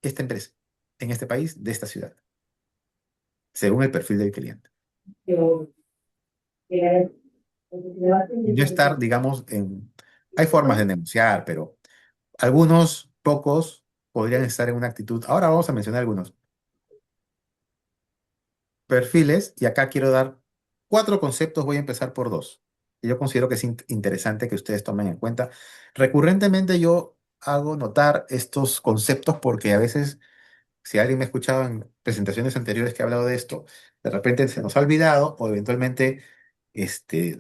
esta empresa, en este país, de esta ciudad, según el perfil del cliente. Y no estar, digamos, en... Hay formas de negociar, pero algunos, pocos, podrían estar en una actitud. Ahora vamos a mencionar algunos perfiles y acá quiero dar cuatro conceptos, voy a empezar por dos. Y yo considero que es interesante que ustedes tomen en cuenta. Recurrentemente yo hago notar estos conceptos porque a veces, si alguien me ha escuchado en presentaciones anteriores que he hablado de esto, de repente se nos ha olvidado o eventualmente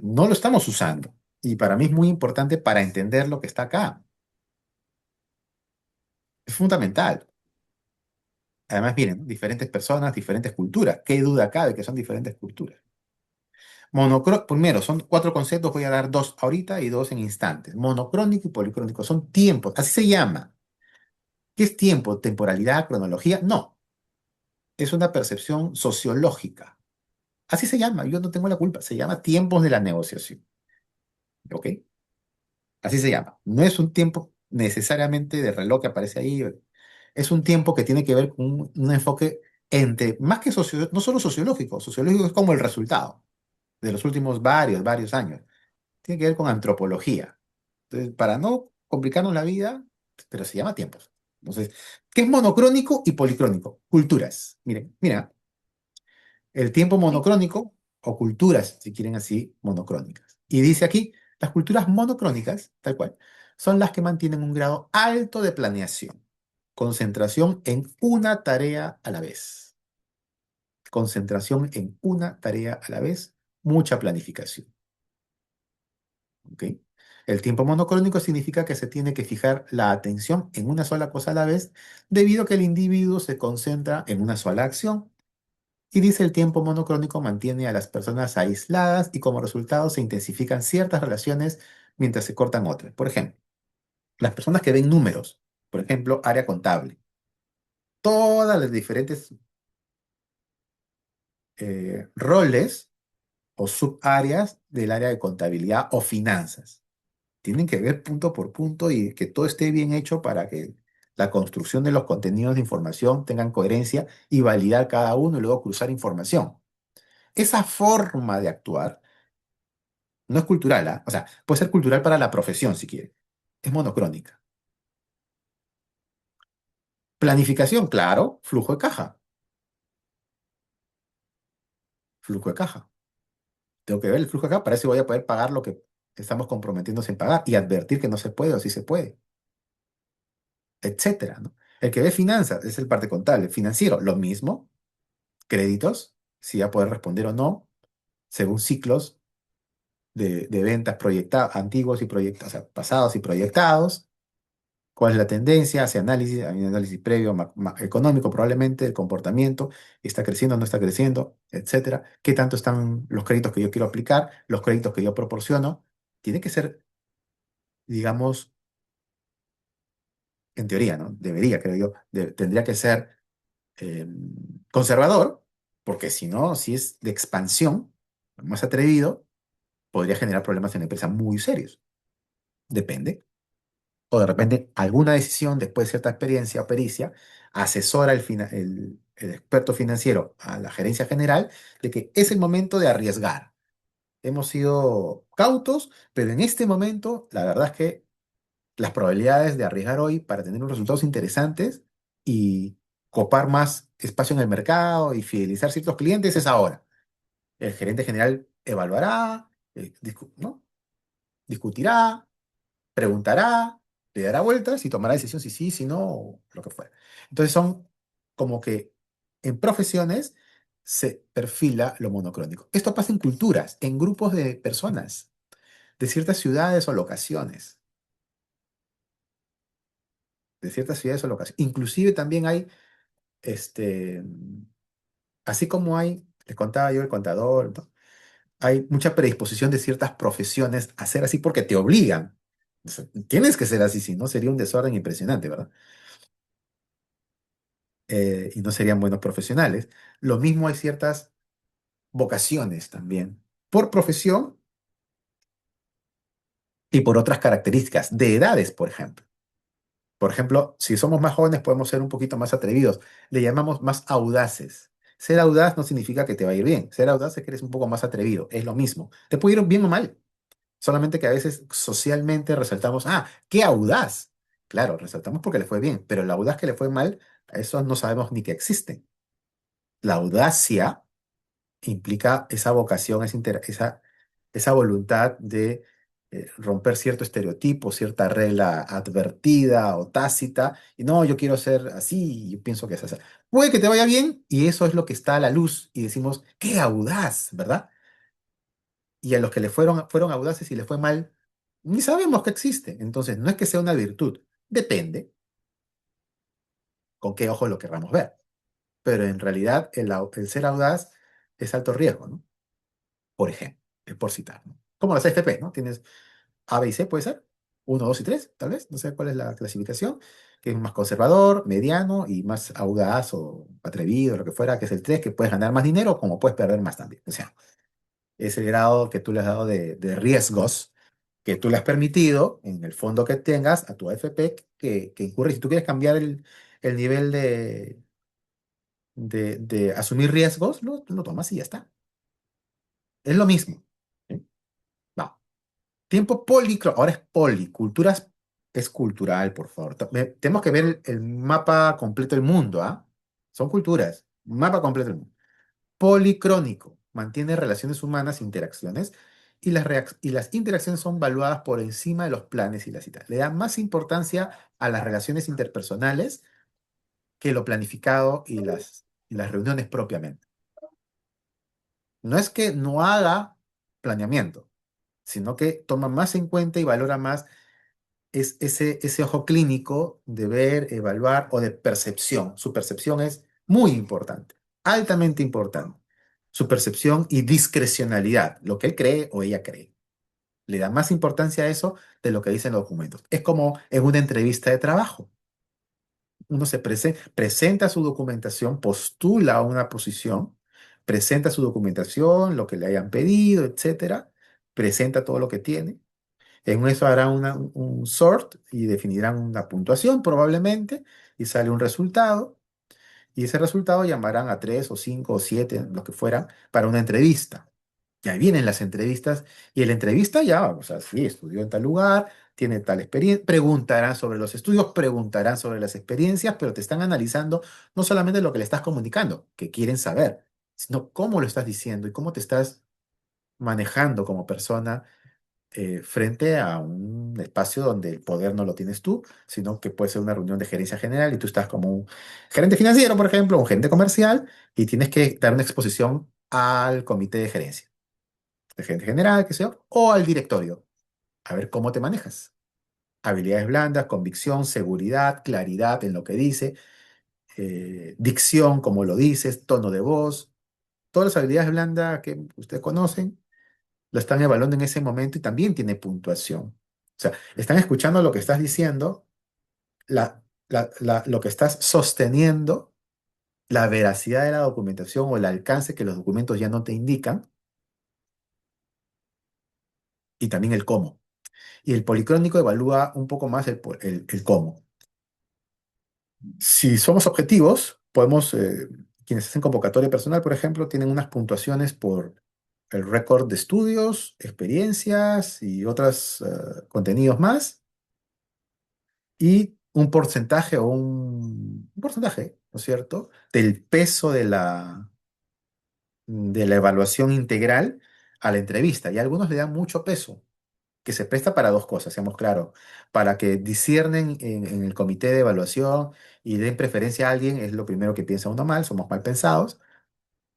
no lo estamos usando. Y para mí es muy importante para entender lo que está acá. Es fundamental. Además, miren, ¿no? Diferentes personas, diferentes culturas. ¿Qué duda cabe que son diferentes culturas? Primero, son cuatro conceptos, voy a dar dos ahorita y dos en instantes. Monocrónico y policrónico son tiempos, así se llama. ¿Qué es tiempo? ¿Temporalidad? ¿Cronología? No, es una percepción sociológica. Así se llama, yo no tengo la culpa, se llama tiempos de la negociación. ¿Ok? Así se llama. No es un tiempo necesariamente de reloj que aparece ahí, es un tiempo que tiene que ver con un enfoque más que no solo sociológico, sociológico es como el resultado de los últimos varios años. Tiene que ver con antropología. Entonces, para no complicarnos la vida, pero se llama tiempos. Entonces, ¿qué es monocrónico y policrónico? Culturas. Miren, mira, el tiempo monocrónico o culturas, si quieren así, monocrónicas. Y dice aquí, las culturas monocrónicas, tal cual, son las que mantienen un grado alto de planeación, concentración en una tarea a la vez. Concentración en una tarea a la vez, mucha planificación. ¿Ok? El tiempo monocrónico significa que se tiene que fijar la atención en una sola cosa a la vez, debido a que el individuo se concentra en una sola acción. Y dice el tiempo monocrónico mantiene a las personas aisladas y como resultado se intensifican ciertas relaciones mientras se cortan otras. Por ejemplo, las personas que ven números, por ejemplo, área contable, todas las diferentes roles o subáreas del área de contabilidad o finanzas. Tienen que ver punto por punto y que todo esté bien hecho para que la construcción de los contenidos de información tengan coherencia y validar cada uno y luego cruzar información. Esa forma de actuar no es cultural, ¿ah? O sea, puede ser cultural para la profesión si quiere. Es monocrónica. Planificación, claro, flujo de caja. Flujo de caja. Tengo que ver el flujo de caja para eso voy a poder pagar lo que estamos comprometiéndose en pagar y advertir que no se puede o sí se puede, etcétera, ¿no? El que ve finanzas es el parte contable. Financiero, lo mismo. Créditos, si va a poder responder o no, según ciclos de ventas proyectados, antiguos y proyectados, o sea, pasados y proyectados. ¿Cuál es la tendencia? Hace análisis, hay un análisis previo económico probablemente, el comportamiento, está creciendo, no está creciendo, etcétera. ¿Qué tanto están los créditos que yo quiero aplicar, los créditos que yo proporciono? Tiene que ser, digamos, en teoría, ¿no? Debería, creo yo, tendría que ser eh, conservador, porque si no, si es de expansión, más atrevido, podría generar problemas en la empresa muy serios. Depende. O de repente alguna decisión después de cierta experiencia o pericia asesora el experto financiero a la gerencia general de que es el momento de arriesgar. Hemos sido cautos, pero en este momento la verdad es que las probabilidades de arriesgar hoy para tener unos resultados interesantes y copar más espacio en el mercado y fidelizar ciertos clientes es ahora. El gerente general evaluará, ¿no? Discutirá, preguntará, le dará vueltas y tomará decisión si sí, si no, o lo que fuera. Entonces son como que en profesiones se perfila lo monocrónico. Esto pasa en culturas, en grupos de personas, de ciertas ciudades o locaciones, de ciertas ciudades o locaciones. Inclusive también hay, este, así como hay, les contaba yo el contador, ¿no? Hay mucha predisposición de ciertas profesiones a ser así porque te obligan. O sea, tienes que ser así, si no sería un desorden impresionante, ¿verdad? Y no serían buenos profesionales. Lo mismo hay ciertas vocaciones también, por profesión y por otras características, de edades, por ejemplo. Por ejemplo, si somos más jóvenes podemos ser un poquito más atrevidos, le llamamos más audaces. Ser audaz no significa que te va a ir bien, ser audaz es que eres un poco más atrevido, es lo mismo. Te puede ir bien o mal, solamente que a veces socialmente resaltamos, qué audaz. Claro, resaltamos porque le fue bien, pero la audaz que le fue mal, a eso no sabemos ni que existe. La audacia implica esa vocación, esa voluntad de romper cierto estereotipo, cierta regla advertida o tácita, y no, yo quiero ser así, y yo pienso que es así. Puede que te vaya bien, y eso es lo que está a la luz, y decimos, qué audaz, ¿verdad? Y a los que fueron audaces y les fue mal, ni sabemos que existe. Entonces, no es que sea una virtud, depende con qué ojos lo querramos ver. Pero en realidad, el ser audaz es alto riesgo, ¿no? Por ejemplo, es por citar, ¿no? Como las FP, ¿no? Tienes A, B y C, puede ser. Uno, dos y tres, tal vez. No sé cuál es la clasificación. Que es más conservador, mediano y más audaz o atrevido, lo que fuera, que es el 3 que puedes ganar más dinero, como puedes perder más también. O sea, es el grado que tú le has dado de riesgos que tú le has permitido en el fondo que tengas a tu AFP que incurre. Si tú quieres cambiar el nivel de asumir riesgos, lo tomas y ya está. Es lo mismo. ¿Sí? Va. Tiempo ahora es policulturas, es cultural, por favor. Tenemos que ver el mapa completo del mundo, ¿ah? Son culturas, mapa completo del mundo. Policrónico, mantiene relaciones humanas, interacciones, y las interacciones son valuadas por encima de los planes y las citas. Le da más importancia a las relaciones interpersonales que lo planificado y las reuniones propiamente. No es que no haga planeamiento, sino que toma más en cuenta y valora más es ese ojo clínico de ver, evaluar o de percepción. Su percepción es muy importante, altamente importante. Su percepción y discrecionalidad, lo que él cree o ella cree. Le da más importancia a eso de lo que dicen los documentos. Es como en una entrevista de trabajo. Uno presenta su documentación, postula a una posición, presenta su documentación, lo que le hayan pedido, etcétera, presenta todo lo que tiene. En eso harán un sort y definirán una puntuación probablemente y sale un resultado. Y ese resultado llamarán a 3 o 5 o 7, lo que fuera, para una entrevista. Y ahí vienen las entrevistas y en la entrevista ya, o sea, sí, estudió en tal lugar, tiene tal experiencia, preguntarán sobre los estudios, preguntarán sobre las experiencias, pero te están analizando no solamente lo que le estás comunicando, que quieren saber, sino cómo lo estás diciendo y cómo te estás manejando como persona frente a un espacio donde el poder no lo tienes tú, sino que puede ser una reunión de gerencia general y tú estás como un gerente financiero, por ejemplo, un gerente comercial, y tienes que dar una exposición al comité de gerencia, el gerente general, qué sé yo, o al directorio, a ver cómo te manejas. Habilidades blandas, convicción, seguridad, claridad en lo que dice, dicción, como lo dices, tono de voz, todas las habilidades blandas que ustedes conocen lo están evaluando en ese momento y también tiene puntuación. O sea, están escuchando lo que estás diciendo, lo que estás sosteniendo, la veracidad de la documentación o el alcance que los documentos ya no te indican, y también el cómo. Y el policrónico evalúa un poco más el cómo. Si somos objetivos, podemos, quienes hacen convocatoria personal, por ejemplo, tienen unas puntuaciones por el récord de estudios, experiencias y otros contenidos más, y un porcentaje o un porcentaje, ¿no es cierto?, del peso de la evaluación integral a la entrevista. Y algunos le dan mucho peso, que se presta para dos cosas, seamos claros, para que disciernen en el comité de evaluación y den preferencia a alguien, es lo primero que piensa uno mal, somos mal pensados,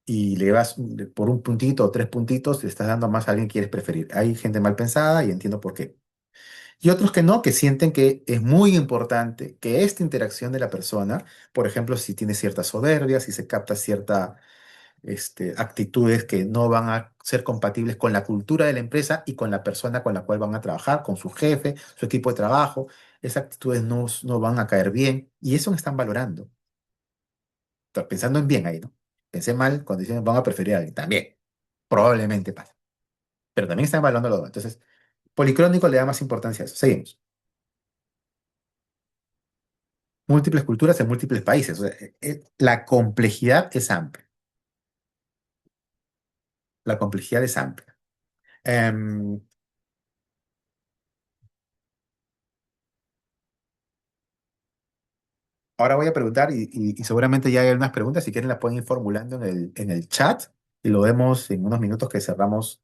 y le vas por un puntito o tres puntitos, le estás dando más a alguien que quieres preferir. Hay gente mal pensada y entiendo por qué. Y otros que no, que sienten que es muy importante que esta interacción de la persona, por ejemplo, si tiene cierta soberbia, si se capta cierta actitudes que no van a ser compatibles con la cultura de la empresa y con la persona con la cual van a trabajar, con su jefe, su equipo de trabajo. Esas actitudes no van a caer bien y eso me están valorando. Estoy pensando en bien ahí, ¿no? Pensé mal cuando dicen van a preferir a alguien. También, probablemente pasa. Pero también están evaluando los dos. Entonces, Policrónico le da más importancia a eso. Seguimos. Múltiples culturas en múltiples países. O sea, la complejidad es amplia. La complejidad es amplia. Em, Ahora voy a preguntar y seguramente ya hay algunas preguntas. Si quieren las pueden ir formulando en el chat y lo vemos en unos minutos que cerramos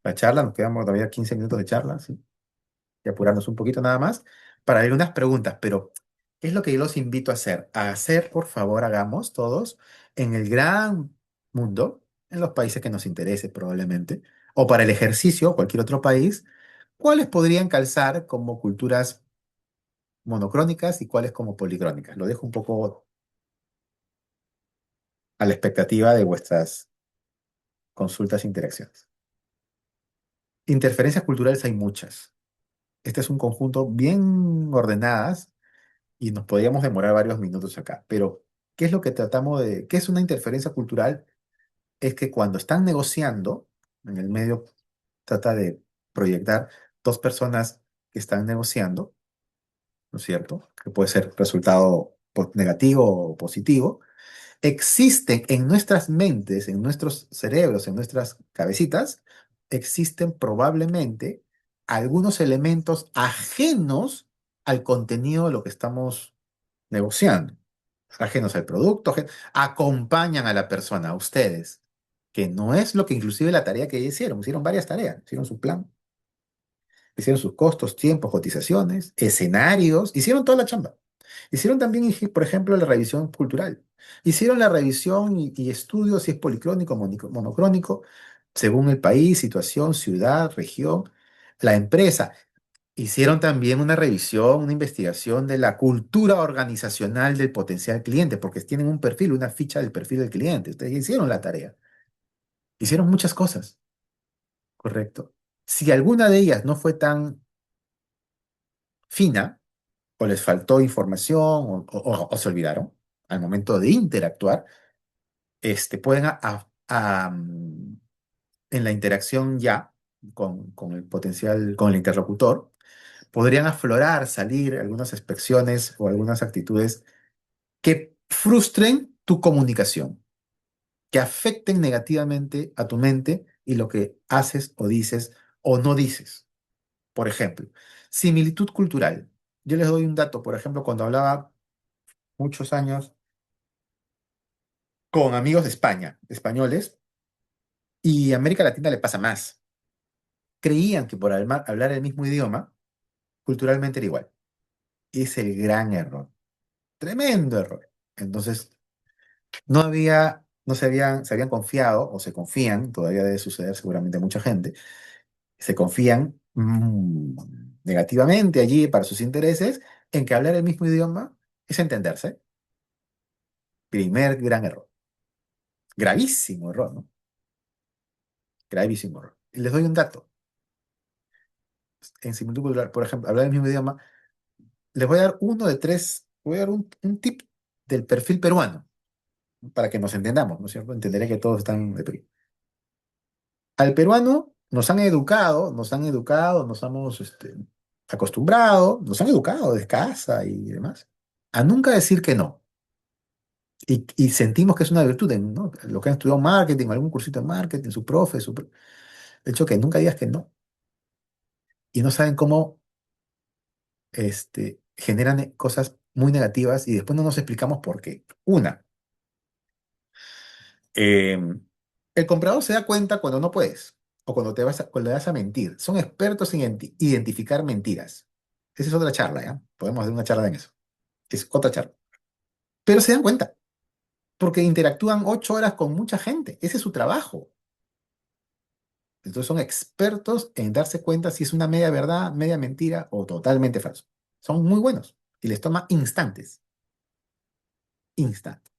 la charla. Nos quedamos todavía 15 minutos de charla, ¿sí? Y apurarnos un poquito nada más para ver unas preguntas. Pero, ¿qué es lo que yo los invito a hacer? A hacer, por favor, hagamos todos en el gran mundo, en los países que nos interese probablemente, o para el ejercicio, cualquier otro país, ¿cuáles podrían calzar como culturas monocrónicas y cuáles como policrónicas? Lo dejo un poco a la expectativa de vuestras consultas e interacciones. Interferencias culturales hay muchas. Este es un conjunto bien ordenadas y nos podríamos demorar varios minutos acá. Pero, ¿qué es lo que tratamos de... ¿Qué es una interferencia cultural? Es que cuando están negociando, en el medio trata de proyectar dos personas que están negociando, ¿no es cierto? Que puede ser resultado negativo o positivo. Existen en nuestras mentes, en nuestros cerebros, en nuestras cabecitas, existen probablemente algunos elementos ajenos al contenido de lo que estamos negociando, ajenos al producto, acompañan a la persona, a ustedes, que no es lo que inclusive la tarea que hicieron varias tareas, hicieron su plan, hicieron sus costos, tiempos, cotizaciones, escenarios, hicieron toda la chamba. Hicieron también, por ejemplo, la revisión cultural. Hicieron la revisión y estudios si es policrónico o monocrónico, según el país, situación, ciudad, región, la empresa. Hicieron también una revisión, una investigación de la cultura organizacional del potencial cliente, porque tienen un perfil, una ficha del perfil del cliente. Ustedes hicieron la tarea. Hicieron muchas cosas, ¿correcto? Si alguna de ellas no fue tan fina, o les faltó información, o se olvidaron al momento de interactuar, pueden en la interacción ya con el potencial, con el interlocutor, podrían aflorar, salir algunas expresiones o algunas actitudes que frustren tu comunicación, que afecten negativamente a tu mente y lo que haces o dices o no dices. Por ejemplo, similitud cultural. Yo les doy un dato, por ejemplo, cuando hablaba muchos años con amigos de España, españoles, y a América Latina le pasa más. Creían que por hablar el mismo idioma, culturalmente era igual. Es el gran error. Tremendo error. Entonces, se habían confiado, o se confían, todavía debe suceder seguramente a mucha gente, se confían negativamente allí para sus intereses en que hablar el mismo idioma es entenderse. Primer gran error. Gravísimo error, ¿no? Gravísimo error. Y les doy un dato. En similitud cultural, por ejemplo, hablar el mismo idioma, les voy a dar uno de tres Voy a dar un tip del perfil peruano, para que nos entendamos, ¿no es cierto? Entenderé que todos están de Perú. Al peruano nos hemos acostumbrado, nos han educado desde casa y demás, a nunca decir que no. Y sentimos que es una virtud, ¿no? Los que han estudiado marketing, algún cursito de marketing, su profe, el hecho que nunca digas que no. Y no saben cómo generan cosas muy negativas y después no nos explicamos por qué. Una, eh, el comprador se da cuenta cuando no puedes o cuando le vas a mentir. Son expertos en identificar mentiras. Esa es otra charla, ¿ya? Podemos hacer una charla en eso. Es otra charla. Pero se dan cuenta, porque interactúan 8 horas con mucha gente. Ese es su trabajo. Entonces son expertos en darse cuenta si es una media verdad, media mentira o totalmente falso. Son muy buenos y les toma instantes, instantes.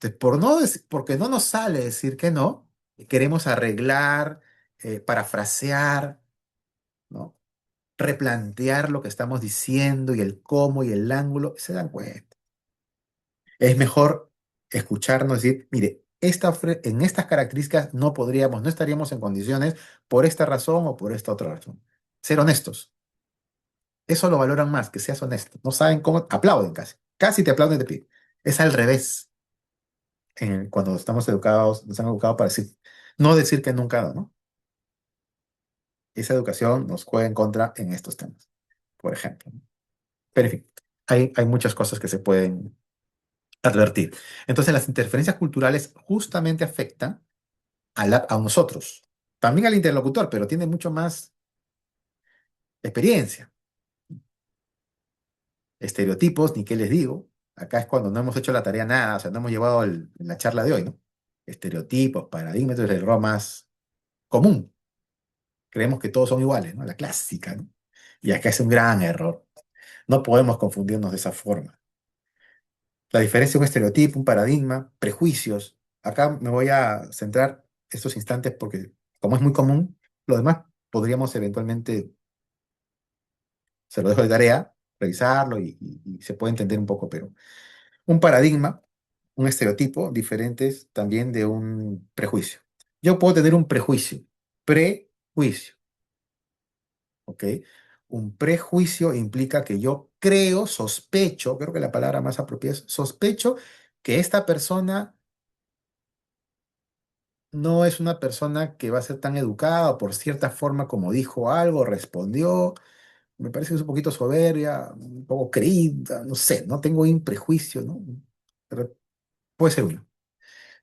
Entonces, porque no nos sale decir que no, queremos arreglar, parafrasear, ¿no? Replantear lo que estamos diciendo y el cómo y el ángulo, se dan cuenta. Es mejor escucharnos y decir, mire, en estas características no estaríamos en condiciones por esta razón o por esta otra razón. Ser honestos. Eso lo valoran más, que seas honesto. No saben cómo, aplauden casi. Casi te aplauden de pie. Es al revés cuando estamos educados, nos han educado para no decir que nunca, ¿no? Esa educación nos juega en contra en estos temas, por ejemplo, ¿no? Pero en fin, hay muchas cosas que se pueden advertir. Entonces, las interferencias culturales justamente afectan a nosotros, también al interlocutor, pero tiene mucho más experiencia. Estereotipos, ni qué les digo. Acá es cuando no hemos hecho la tarea nada, o sea, no hemos llevado la charla de hoy, ¿no? Estereotipos, paradigmas, es el error más común. Creemos que todos son iguales, ¿no? La clásica, ¿no? Y acá es un gran error. No podemos confundirnos de esa forma. La diferencia es un estereotipo, un paradigma, prejuicios. Acá me voy a centrar estos instantes porque, como es muy común, lo demás podríamos eventualmente, se lo dejo de tarea, revisarlo y se puede entender un poco, pero un paradigma, un estereotipo, diferentes también de un prejuicio. Yo puedo tener un prejuicio. ¿Ok? Un prejuicio implica que yo creo que la palabra más apropiada es sospecho que esta persona no es una persona que va a ser tan educada o por cierta forma como dijo algo, respondió. Me parece que es un poquito soberbia, un poco creída, no sé, no tengo un prejuicio, ¿no? Pero puede ser uno.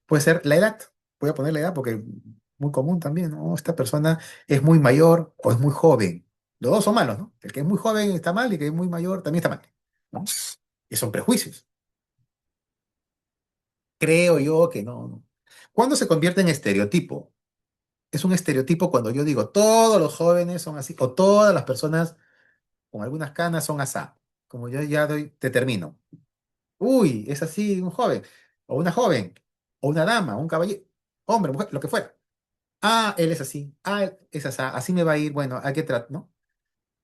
Puede ser la edad. Voy a poner la edad porque muy común también, ¿no? Esta persona es muy mayor o es muy joven. Los dos son malos, ¿no? El que es muy joven está mal y el que es muy mayor también está mal, ¿no? Y son prejuicios. Creo yo que no, no. ¿Cuándo se convierte en estereotipo? Es un estereotipo cuando yo digo todos los jóvenes son así o todas las personas con algunas canas son asá. Como yo ya determino. Uy, es así un joven o una joven o una dama, un caballero, hombre, mujer, lo que fuera. Ah, él es así. Ah, él es así. Así me va a ir. Bueno, hay que tratar, ¿no?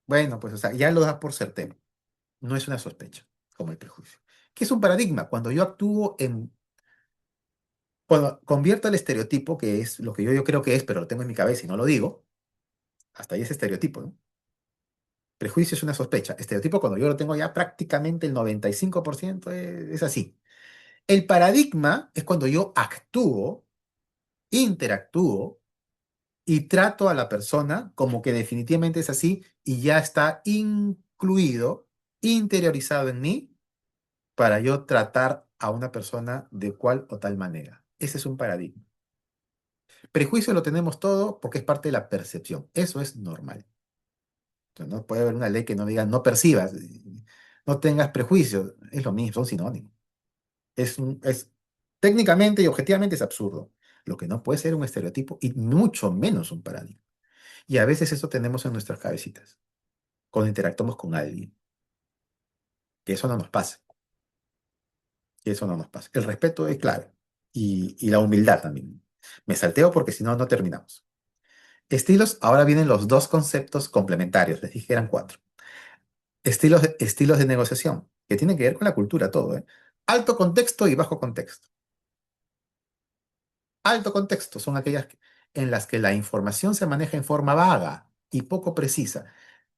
Bueno, pues, o sea, ya lo das por certero. No es una sospecha, como el prejuicio. ¿Qué es un paradigma? Cuando convierto el estereotipo, que es lo que yo creo que es, pero lo tengo en mi cabeza y no lo digo, hasta ahí es estereotipo, ¿no? Prejuicio es una sospecha. Estereotipo, cuando yo lo tengo ya prácticamente el 95% es así. El paradigma es cuando yo actúo, interactúo y trato a la persona como que definitivamente es así y ya está incluido, interiorizado en mí para yo tratar a una persona de cual o tal manera. Ese es un paradigma. Prejuicio lo tenemos todo porque es parte de la percepción. Eso es normal. Entonces, no puede haber una ley que no diga no percibas, no tengas prejuicios. Es lo mismo, son sinónimos. Es técnicamente y objetivamente es absurdo. Lo que no puede ser un estereotipo y mucho menos un paradigma. Y a veces eso tenemos en nuestras cabecitas cuando interactuamos con alguien. Que eso no nos pasa. Que eso no nos pasa. El respeto es clave. Y la humildad también. Me salteo porque si no, no terminamos. Estilos, ahora vienen los dos conceptos complementarios. Les dije que eran cuatro. Estilos de negociación. que tiene que ver con la cultura todo, ¿eh? Alto contexto y bajo contexto. Alto contexto son aquellas en las que la información se maneja en forma vaga y poco precisa.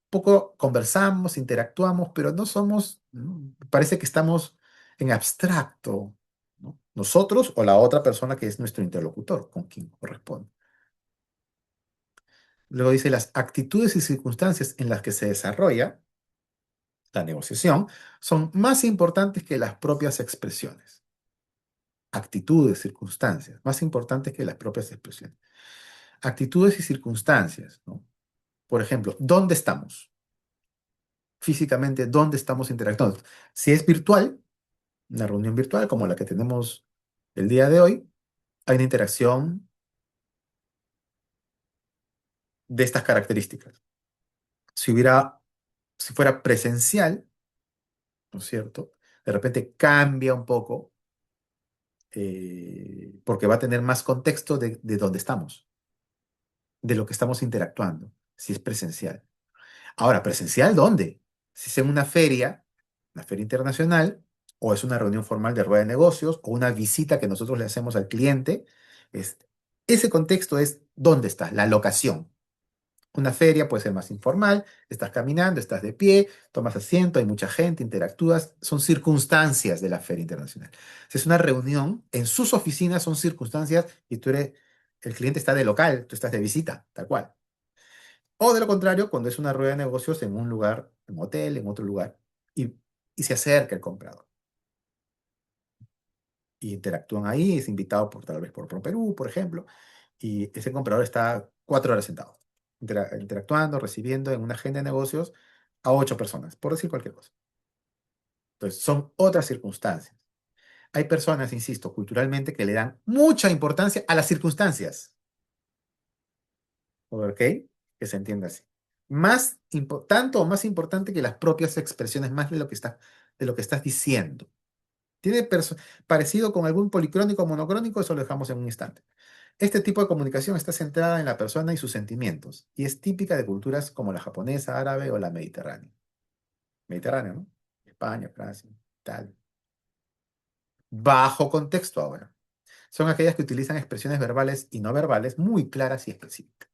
Poco conversamos, interactuamos, pero no somos, ¿no? Parece que estamos en abstracto, ¿no? Nosotros o la otra persona que es nuestro interlocutor, con quien corresponde. Luego dice, las actitudes y circunstancias en las que se desarrolla la negociación son más importantes que las propias expresiones. Actitudes, circunstancias, más importantes que las propias expresiones. Actitudes y circunstancias, ¿no? Por ejemplo, ¿dónde estamos? Físicamente, ¿dónde estamos interactuando? Si es virtual, una reunión virtual como la que tenemos el día de hoy, hay una interacción de estas características. Si hubiera, si fuera presencial, ¿no es cierto? De repente cambia un poco porque va a tener más contexto de dónde estamos, de lo que estamos interactuando, si es presencial. Ahora, ¿presencial dónde? Si es en una feria internacional, o es una reunión formal de rueda de negocios, o una visita que nosotros le hacemos al cliente, es, ese contexto es dónde está, la locación. Una feria puede ser más informal, estás caminando, estás de pie, tomas asiento, hay mucha gente, interactúas, son circunstancias de la feria internacional. Si es una reunión, en sus oficinas son circunstancias y el cliente está de local, tú estás de visita, tal cual. O de lo contrario, cuando es una rueda de negocios en un lugar, en un hotel, en otro lugar, y, y se acerca el comprador. Y interactúan ahí, es invitado por tal vez por ProPerú, por ejemplo, y ese comprador está 4 horas sentado, interactuando, recibiendo en una agenda de negocios a 8 personas, por decir cualquier cosa. Entonces, son otras circunstancias. Hay personas, insisto, culturalmente que le dan mucha importancia a las circunstancias, ¿ok? Que se entienda así. Tanto o más importante que las propias expresiones, más de lo que estás diciendo. ¿Tiene parecido con algún policrónico o monocrónico? Eso lo dejamos en un instante. Este tipo de comunicación está centrada en la persona y sus sentimientos y es típica de culturas como la japonesa, árabe o la mediterránea. Mediterránea, ¿no? España, Francia, Italia. Bajo contexto ahora. Son aquellas que utilizan expresiones verbales y no verbales muy claras y específicas.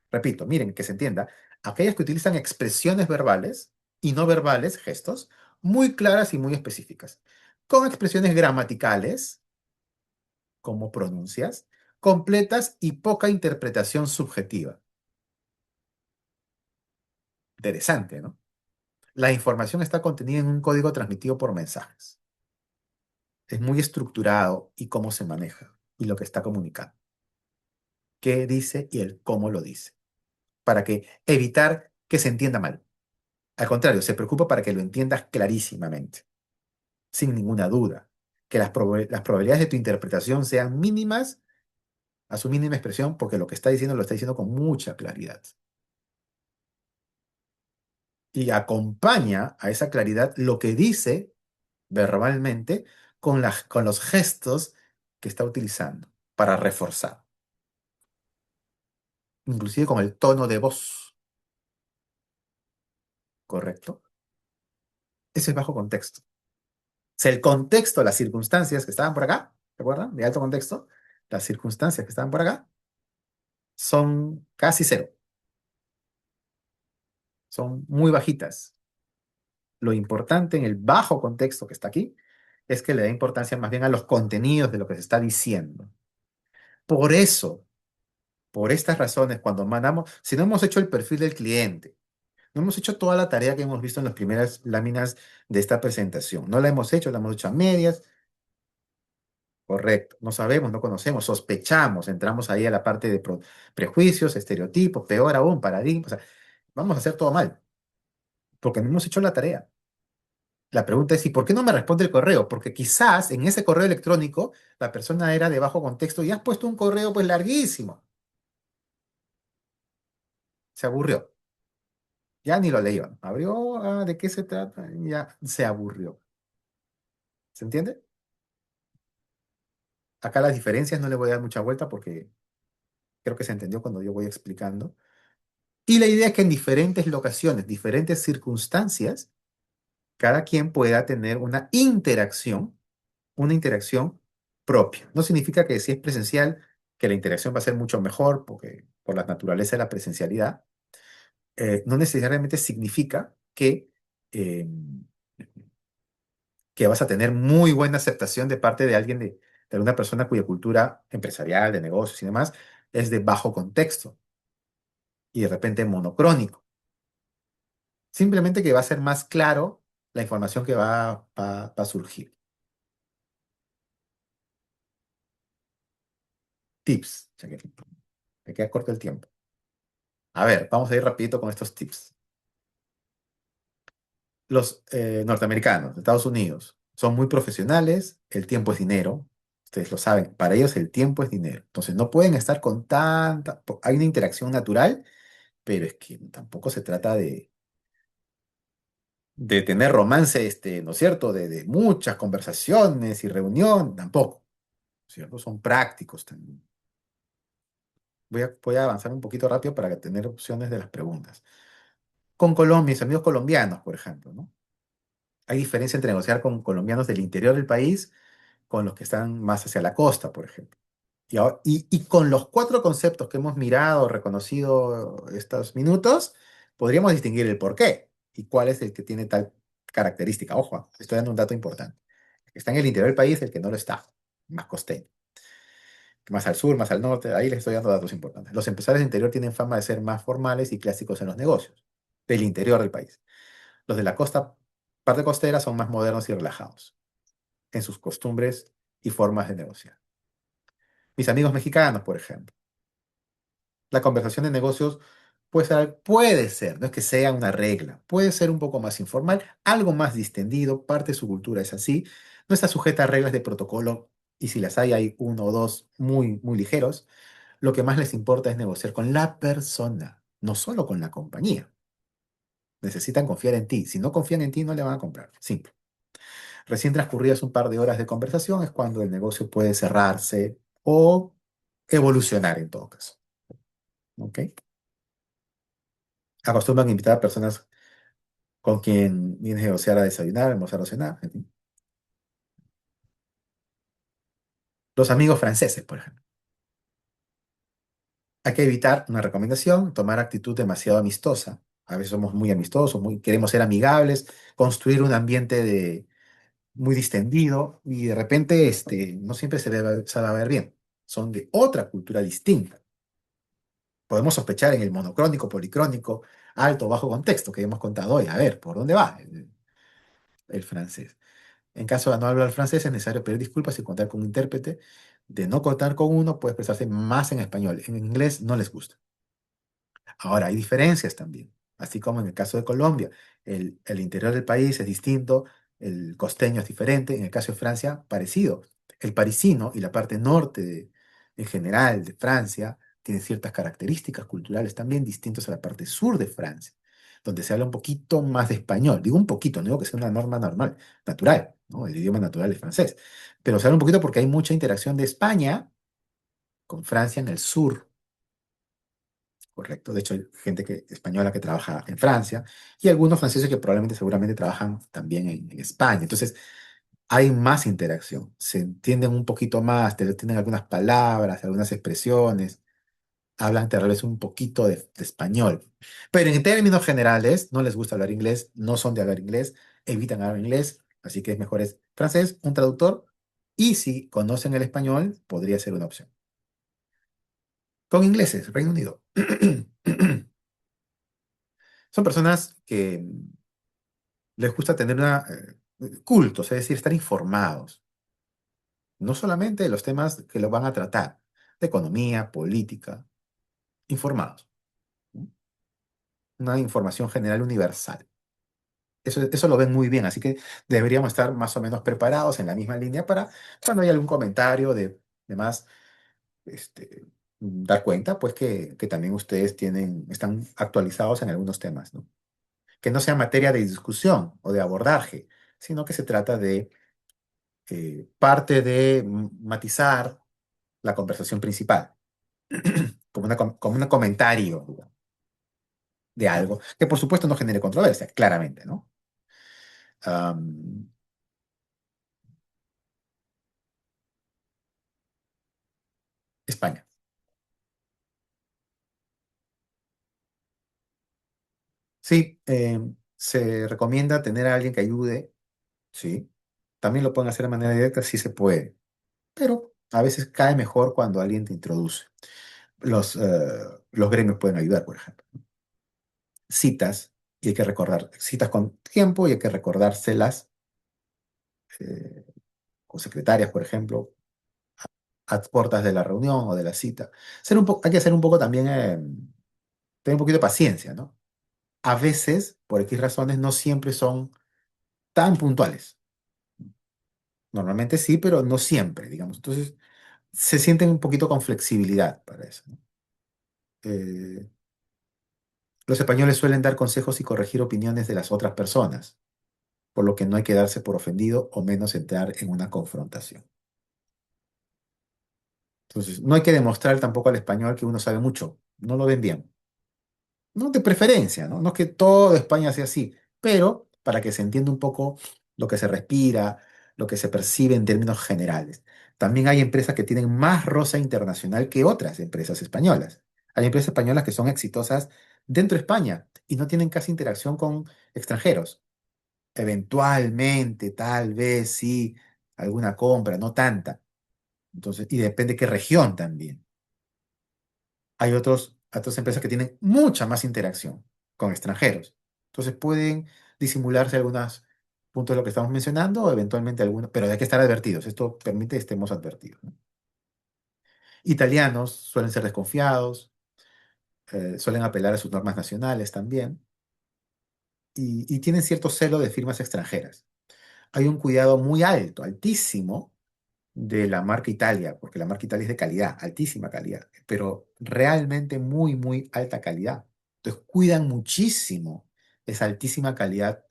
Repito, miren, que se entienda, aquellas que utilizan expresiones verbales y no verbales, gestos, muy claras y muy específicas, con expresiones gramaticales, como pronuncias, completas y poca interpretación subjetiva. Interesante, ¿no? La información está contenida en un código transmitido por mensajes. Es muy estructurado y cómo se maneja y lo que está comunicando. Qué dice y el cómo lo dice. Para que evitar que se entienda mal. Al contrario, se preocupa para que lo entiendas clarísimamente, sin ninguna duda. Que las probabilidades de tu interpretación sean mínimas a su mínima expresión, porque lo que está diciendo lo está diciendo con mucha claridad. Y acompaña a esa claridad lo que dice verbalmente con los gestos que está utilizando para reforzar, inclusive con el tono de voz, ¿correcto? Ese es bajo contexto. Si el contexto, las circunstancias que estaban por acá, ¿se acuerdan? De alto contexto, las circunstancias que estaban por acá son casi cero, son muy bajitas. Lo importante en el bajo contexto que está aquí es que le da importancia más bien a los contenidos de lo que se está diciendo. Por eso, por estas razones, cuando mandamos, si no hemos hecho el perfil del cliente, no hemos hecho toda la tarea que hemos visto en las primeras láminas de esta presentación, no la hemos hecho a medias, correcto, no sabemos, no conocemos, sospechamos, entramos ahí a la parte de prejuicios, estereotipos, peor aún, paradigmas, o sea, vamos a hacer todo mal, porque no hemos hecho la tarea. La pregunta es, ¿y por qué no me responde el correo? Porque quizás en ese correo electrónico la persona era de bajo contexto y has puesto un correo pues larguísimo. Se aburrió. Ya ni lo leyó. Abrió, ¿de qué se trata? Y ya se aburrió. ¿Se entiende? Acá las diferencias no le voy a dar mucha vuelta porque creo que se entendió cuando yo voy explicando. Y la idea es que en diferentes locaciones, diferentes circunstancias, cada quien pueda tener una interacción propia. No significa que si es presencial, que la interacción va a ser mucho mejor, porque por la naturaleza de la presencialidad, no necesariamente significa eh, que vas a tener muy buena aceptación de parte de alguien, de alguna persona cuya cultura empresarial, de negocios y demás, es de bajo contexto y de repente monocrónico. Simplemente que va a ser más claro la información que va a surgir. Tips. Ya que me queda corto el tiempo. A ver, vamos a ir rapidito con estos tips. Los norteamericanos, de Estados Unidos, son muy profesionales, el tiempo es dinero, ustedes lo saben, para ellos el tiempo es dinero. Entonces no pueden estar con tanta, hay una interacción natural, pero es que tampoco se trata de tener romance, ¿no es cierto? De muchas conversaciones y reunión, tampoco, ¿cierto? Son prácticos también. Voy a avanzar un poquito rápido para tener opciones de las preguntas. Con Colombia, mis amigos colombianos, por ejemplo, ¿no? Hay diferencia entre negociar con colombianos del interior del país con los que están más hacia la costa, por ejemplo. Y con los cuatro conceptos que hemos mirado, reconocido estos minutos, podríamos distinguir el por qué y cuál es el que tiene tal característica. Ojo, estoy dando un dato importante. El que está en el interior del país, el que no lo está, más costeño. Más al sur, más al norte, ahí les estoy dando datos importantes. Los empresarios del interior tienen fama de ser más formales y clásicos en los negocios, del interior del país. Los de la costa, parte costera, son más modernos y relajados en sus costumbres y formas de negociar. Mis amigos mexicanos, por ejemplo. La conversación de negocios puede ser, no es que sea una regla, puede ser un poco más informal, algo más distendido, parte de su cultura es así, no está sujeta a reglas de protocolo y si las hay uno o dos muy, muy ligeros. Lo que más les importa es negociar con la persona, no solo con la compañía. Necesitan confiar en ti. Si no confían en ti, no le van a comprar. Simple. Recién transcurridas un par de horas de conversación es cuando el negocio puede cerrarse o evolucionar en todo caso. ¿Ok? Acostumbran invitar a personas con quien vienes a negociar a desayunar, almorzar o cenar. En fin. Los amigos franceses, por ejemplo. Hay que evitar una recomendación, tomar actitud demasiado amistosa. A veces somos muy amistosos, queremos ser amigables, construir un ambiente muy distendido y de repente no siempre se va a ver bien. Son de otra cultura distinta. Podemos sospechar en el monocrónico, policrónico, alto o bajo contexto que hemos contado hoy. A ver, ¿por dónde va el francés? En caso de no hablar francés, es necesario pedir disculpas y contar con un intérprete. De no contar con uno, puede expresarse más en español. En inglés no les gusta. Ahora, hay diferencias también, así como en el caso de Colombia, el interior del país es distinto, el costeño es diferente, en el caso de Francia, parecido. El parisino y la parte norte en general de Francia tienen ciertas características culturales también distintas a la parte sur de Francia, donde se habla un poquito más de español. Digo un poquito, no digo que sea una norma normal, natural, ¿no? El idioma natural es francés, pero se habla un poquito porque hay mucha interacción de España con Francia en el sur. Correcto. De hecho, hay gente española que trabaja en Francia y algunos franceses que probablemente seguramente trabajan también en España. Entonces, hay más interacción. Se entienden un poquito más, tienen algunas palabras, algunas expresiones, hablan tal vez un poquito de español. Pero en términos generales, no les gusta hablar inglés, no son de hablar inglés, evitan hablar inglés, así que es mejor es francés, un traductor, y si conocen el español, podría ser una opción. Con ingleses, Reino Unido. Son personas que les gusta tener cultos, es decir, estar informados, no solamente de los temas que lo van a tratar, de economía, política, informados, ¿no? Una información general universal. Eso lo ven muy bien, así que deberíamos estar más o menos preparados en la misma línea para cuando hay algún comentario de más, dar cuenta, pues que también ustedes están actualizados en algunos temas, ¿no? Que no sea materia de discusión o de abordaje, sino que se trata de parte de matizar la conversación principal, como un comentario, digamos, de algo que por supuesto no genere controversia, claramente, ¿no? Am, España. Sí, se recomienda tener a alguien que ayude, sí. También lo pueden hacer de manera directa, sí se puede, pero a veces cae mejor cuando alguien te introduce. Los gremios pueden ayudar, por ejemplo. Citas, y hay que recordar, citas con tiempo y hay que recordárselas eh, con secretarias, por ejemplo, a puertas de la reunión o de la cita. Hay que ser un poco también, tener un poquito de paciencia, ¿no? A veces, por X razones, no siempre son tan puntuales. Normalmente sí, pero no siempre, digamos. Entonces, se sienten un poquito con flexibilidad para eso, ¿no? Eh, los españoles suelen dar consejos y corregir opiniones de las otras personas, por lo que no hay que darse por ofendido o menos entrar en una confrontación. Entonces, no hay que demostrar tampoco al español que uno sabe mucho. No lo ven bien. No de preferencia, ¿no? No es que toda España sea así, pero para que se entienda un poco lo que se respira, lo que se percibe en términos generales. También hay empresas que tienen más rosa internacional que otras empresas españolas. Hay empresas españolas que son exitosas dentro de España y no tienen casi interacción con extranjeros. Eventualmente, tal vez sí, alguna compra, no tanta. Entonces, y depende qué región también. Hay otras empresas que tienen mucha más interacción con extranjeros. Entonces pueden disimularse algunos puntos de lo que estamos mencionando o eventualmente algunos, pero hay que estar advertidos. Esto permite que estemos advertidos, ¿no? Italianos suelen ser desconfiados, suelen apelar a sus normas nacionales también y tienen cierto celo de firmas extranjeras. Hay un cuidado muy alto, altísimo, de la marca Italia, porque la marca Italia es de calidad, altísima calidad, pero realmente muy, muy alta calidad. Entonces cuidan muchísimo esa altísima calidad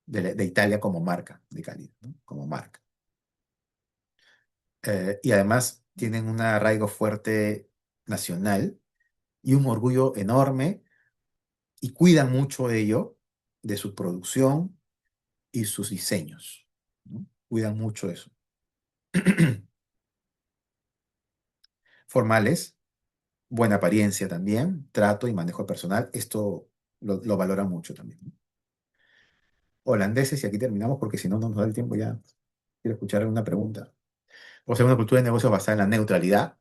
de Italia como marca de calidad, ¿no? Como marca. Y además tienen un arraigo fuerte nacional y un orgullo enorme y cuidan mucho ello de su producción y sus diseños, ¿no? Cuidan mucho eso. Formales, buena apariencia también, trato y manejo personal, esto lo valora mucho también, ¿no? Holandeses, y aquí terminamos porque si no, no nos da el tiempo ya. Quiero escuchar alguna pregunta. O sea, una cultura de negocios basada en la neutralidad.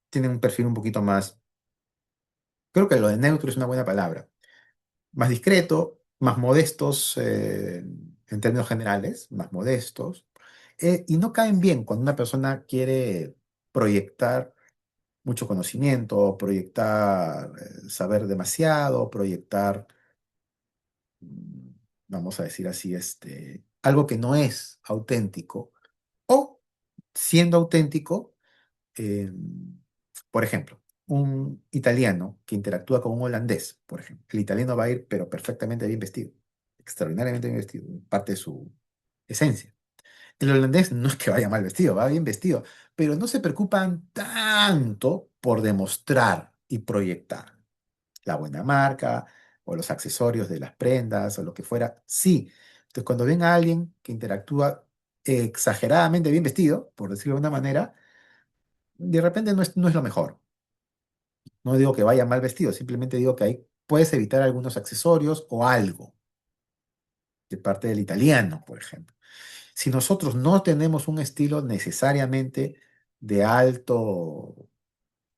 Tienen un perfil un poquito más, creo que lo de neutro es una buena palabra, más discreto, más modestos en términos generales, más modestos, y no caen bien cuando una persona quiere proyectar mucho conocimiento, proyectar saber demasiado, proyectar, mm, vamos a decir así, algo que no es auténtico, o siendo auténtico, eh, por ejemplo, un italiano que interactúa con un holandés, por ejemplo, el italiano va a ir pero perfectamente bien vestido, extraordinariamente bien vestido, parte de su esencia. El holandés no es que vaya mal vestido, va bien vestido, pero no se preocupan tanto por demostrar y proyectar la buena marca o los accesorios de las prendas o lo que fuera. Sí. Entonces, cuando ven a alguien que interactúa exageradamente bien vestido, por decirlo de una manera, de repente no es lo mejor. No digo que vaya mal vestido, simplemente digo que ahí puedes evitar algunos accesorios o algo de parte del italiano, por ejemplo. Si nosotros no tenemos un estilo necesariamente de alto,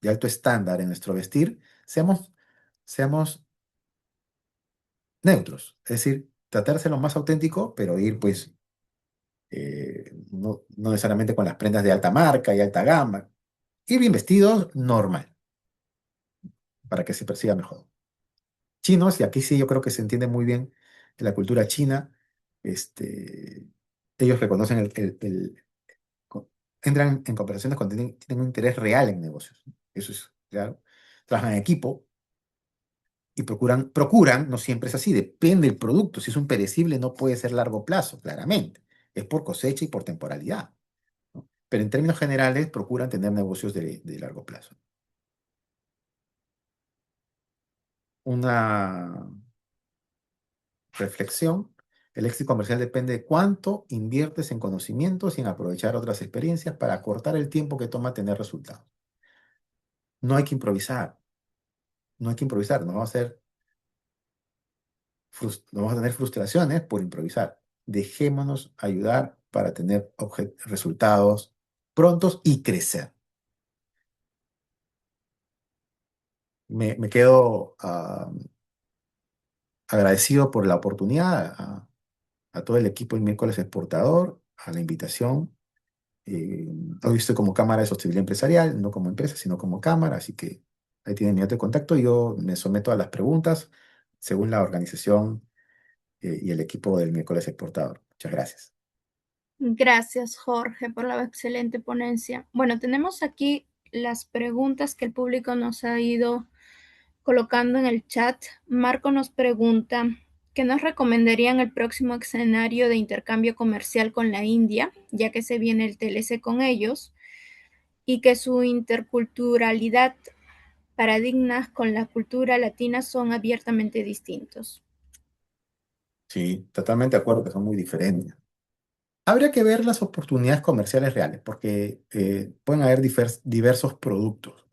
de alto estándar en nuestro vestir, seamos neutros. Es decir, tratarse lo más auténtico, pero ir pues no necesariamente con las prendas de alta marca y alta gama. Ir bien vestidos, normal, para que se perciba mejor. Chinos, y aquí sí yo creo que se entiende muy bien la cultura china, este, ellos reconocen co- entran en conversaciones cuando tienen un interés real en negocios. Eso es claro. Trabajan en equipo y procuran, no siempre es así, depende del producto. Si es un perecible, no puede ser largo plazo, claramente. Es por cosecha y por temporalidad, ¿no? Pero en términos generales, procuran tener negocios de largo plazo. Una reflexión El éxito comercial depende de cuánto inviertes en conocimientos y en aprovechar otras experiencias para acortar el tiempo que toma tener resultados. No hay que improvisar, no hay que improvisar, no vamos a tener frustraciones por improvisar. Dejémonos ayudar para tener resultados prontos y crecer. Me quedo agradecido por la oportunidad, a todo el equipo del miércoles exportador, a la invitación. Eh, Hoy estoy como Cámara de Sostenibilidad Empresarial, no como empresa, sino como cámara, así que ahí tienen mi dato de contacto. Yo me someto a las preguntas según la organización y el equipo del miércoles exportador. Muchas gracias. Gracias, Jorge, por la excelente ponencia. Bueno, tenemos aquí las preguntas que el público nos ha ido colocando en el chat. Marco nos pregunta, ¿qué nos recomendarían el próximo escenario de intercambio comercial con la India, ya que se viene el TLC con ellos, y que su interculturalidad, paradigmas con la cultura latina son abiertamente distintos? Sí, totalmente de acuerdo que son muy diferentes. Habría que ver las oportunidades comerciales reales, porque pueden haber diversos productos,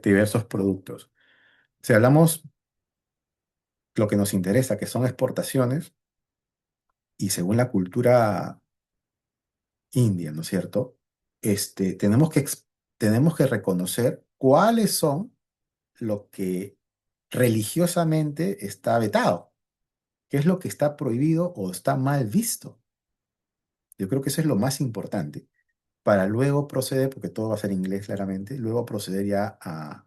diversos productos. Si hablamos lo que nos interesa, que son exportaciones, y según la cultura india, ¿no es cierto? Tenemos que reconocer cuáles son lo que religiosamente está vetado, qué es lo que está prohibido o está mal visto. Yo creo que eso es lo más importante para luego proceder, porque todo va a ser inglés claramente, luego proceder ya a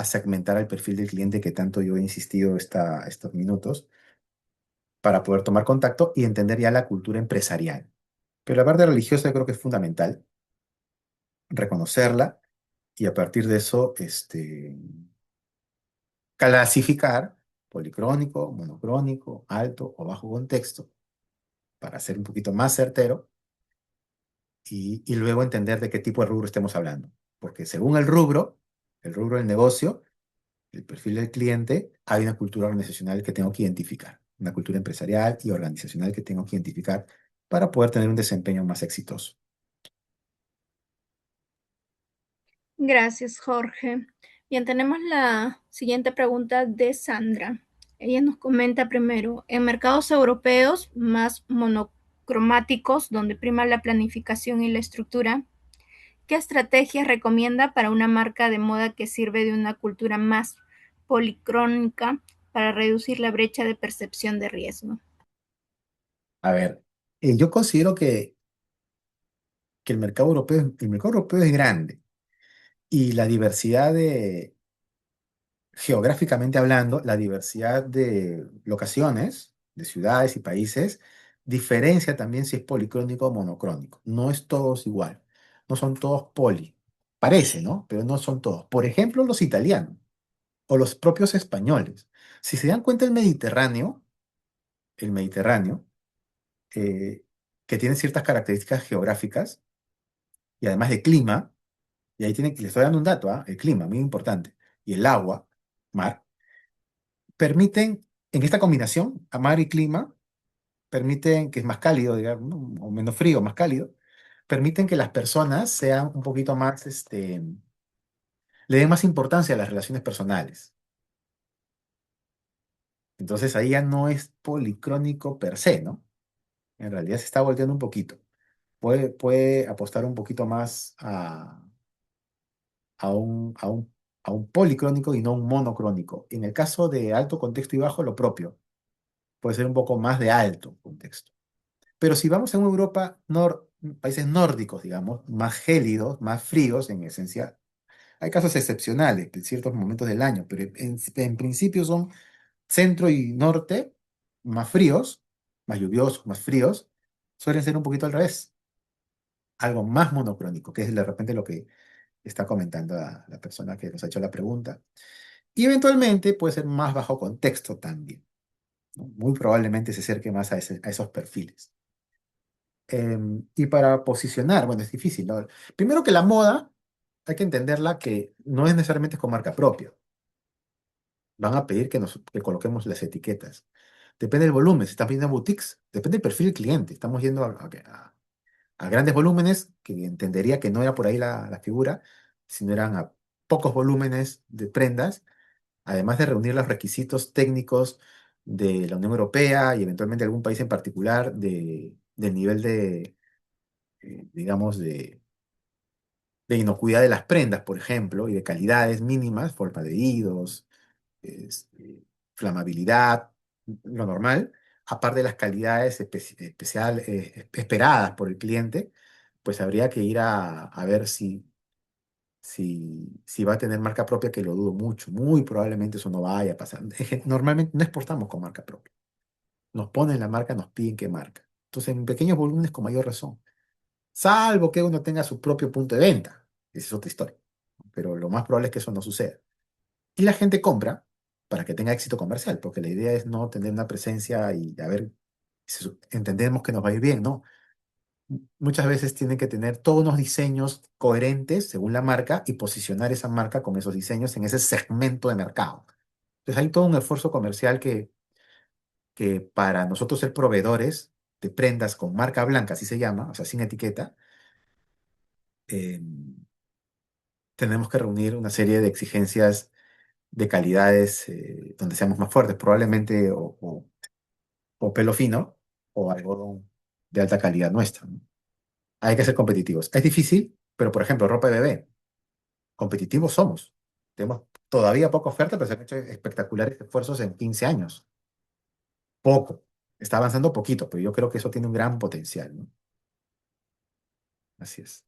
segmentar el perfil del cliente que tanto yo he insistido estos minutos para poder tomar contacto y entender ya la cultura empresarial. Pero la parte religiosa yo creo que es fundamental reconocerla y a partir de eso, clasificar policrónico, monocrónico, alto o bajo contexto para ser un poquito más certero y luego entender de qué tipo de rubro estemos hablando. Porque según el rubro del negocio, el perfil del cliente, hay una cultura organizacional que tengo que identificar, una cultura empresarial y organizacional que tengo que identificar para poder tener un desempeño más exitoso. Gracias, Jorge. Bien, tenemos la siguiente pregunta de Sandra. Ella nos comenta primero, en mercados europeos más monocromáticos, donde prima la planificación y la estructura, ¿qué estrategias recomienda para una marca de moda que sirve de una cultura más policrónica para reducir la brecha de percepción de riesgo? A ver, yo considero que el mercado europeo es grande y la diversidad geográficamente hablando, la diversidad de locaciones, de ciudades y países, diferencia también si es policrónico o monocrónico. No es todos igual. No son todos poli. Parece, ¿no? Pero no son todos. Por ejemplo, los italianos o los propios españoles. Si se dan cuenta, el Mediterráneo, eh, que tiene ciertas características geográficas y además de clima, y ahí le estoy dando un dato, ¿ah? El clima, muy importante, y el agua, mar, permiten, en esta combinación, a mar y clima, permiten que es más cálido, digamos, ¿no? O menos frío, más cálido, permiten que las personas sean un poquito más, le den más importancia a las relaciones personales. Entonces ahí ya no es policrónico per se, ¿no? En realidad se está volteando un poquito. Puede apostar un poquito más a un, a un, a un policrónico y no un monocrónico. En el caso de alto contexto y bajo, lo propio. Puede ser un poco más de alto contexto. Pero si vamos a una Europa, países nórdicos, digamos, más gélidos, más fríos en esencia, hay casos excepcionales en ciertos momentos del año, pero en principio son centro y norte, más fríos, más lluviosos, más fríos, suelen ser un poquito al revés, algo más monocrónico, que es de repente lo que está comentando la persona que nos ha hecho la pregunta. Y eventualmente puede ser más bajo contexto también, ¿no? Muy probablemente se acerque más a esos perfiles. Y para posicionar, bueno, es difícil, ¿no? Primero que la moda, hay que entenderla que no es necesariamente con marca propia. Van a pedir que coloquemos las etiquetas. Depende del volumen. Si están pidiendo boutiques, depende del perfil del cliente. Estamos yendo a grandes volúmenes, que entendería que no era por ahí la figura, sino eran a pocos volúmenes de prendas, además de reunir los requisitos técnicos de la Unión Europea y eventualmente algún país en particular del nivel digamos, de inocuidad de las prendas, por ejemplo, y de calidades mínimas, formaldehídos, flamabilidad, lo normal, aparte de las calidades esperadas por el cliente, pues habría que ir a ver si va a tener marca propia, que lo dudo mucho. Muy probablemente eso no vaya a pasar. Normalmente no exportamos con marca propia. Nos ponen la marca, nos piden qué marca. Entonces, en pequeños volúmenes con mayor razón. Salvo que uno tenga su propio punto de venta. Esa es otra historia. Pero lo más probable es que eso no suceda. Y la gente compra para que tenga éxito comercial, porque la idea es no tener una presencia y a ver, entendemos que nos va a ir bien, ¿no? Muchas veces tienen que tener todos unos diseños coherentes según la marca y posicionar esa marca con esos diseños en ese segmento de mercado. Entonces hay todo un esfuerzo comercial que para nosotros ser proveedores de prendas con marca blanca, así se llama, o sea, sin etiqueta, eh, tenemos que reunir una serie de exigencias de calidades donde seamos más fuertes, probablemente o pelo fino o algodón de alta calidad nuestra, ¿no? Hay que ser competitivos. Es difícil, pero por ejemplo, ropa de bebé, competitivos somos. Tenemos todavía poca oferta, pero se han hecho espectaculares esfuerzos en 15 años. Poco. Está avanzando poquito, pero yo creo que eso tiene un gran potencial, ¿no? Así es.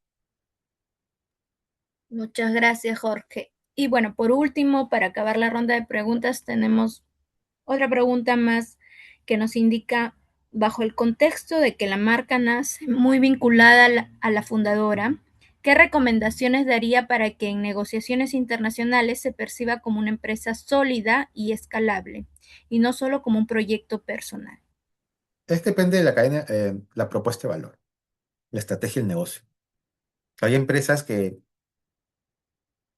Muchas gracias, Jorge. Y bueno, por último, para acabar la ronda de preguntas, tenemos otra pregunta más que nos indica, bajo el contexto de que la marca nace muy vinculada a la fundadora, ¿qué recomendaciones daría para que en negociaciones internacionales se perciba como una empresa sólida y escalable, y no solo como un proyecto personal? Depende de la cadena, la propuesta de valor, la estrategia del negocio. Hay empresas que,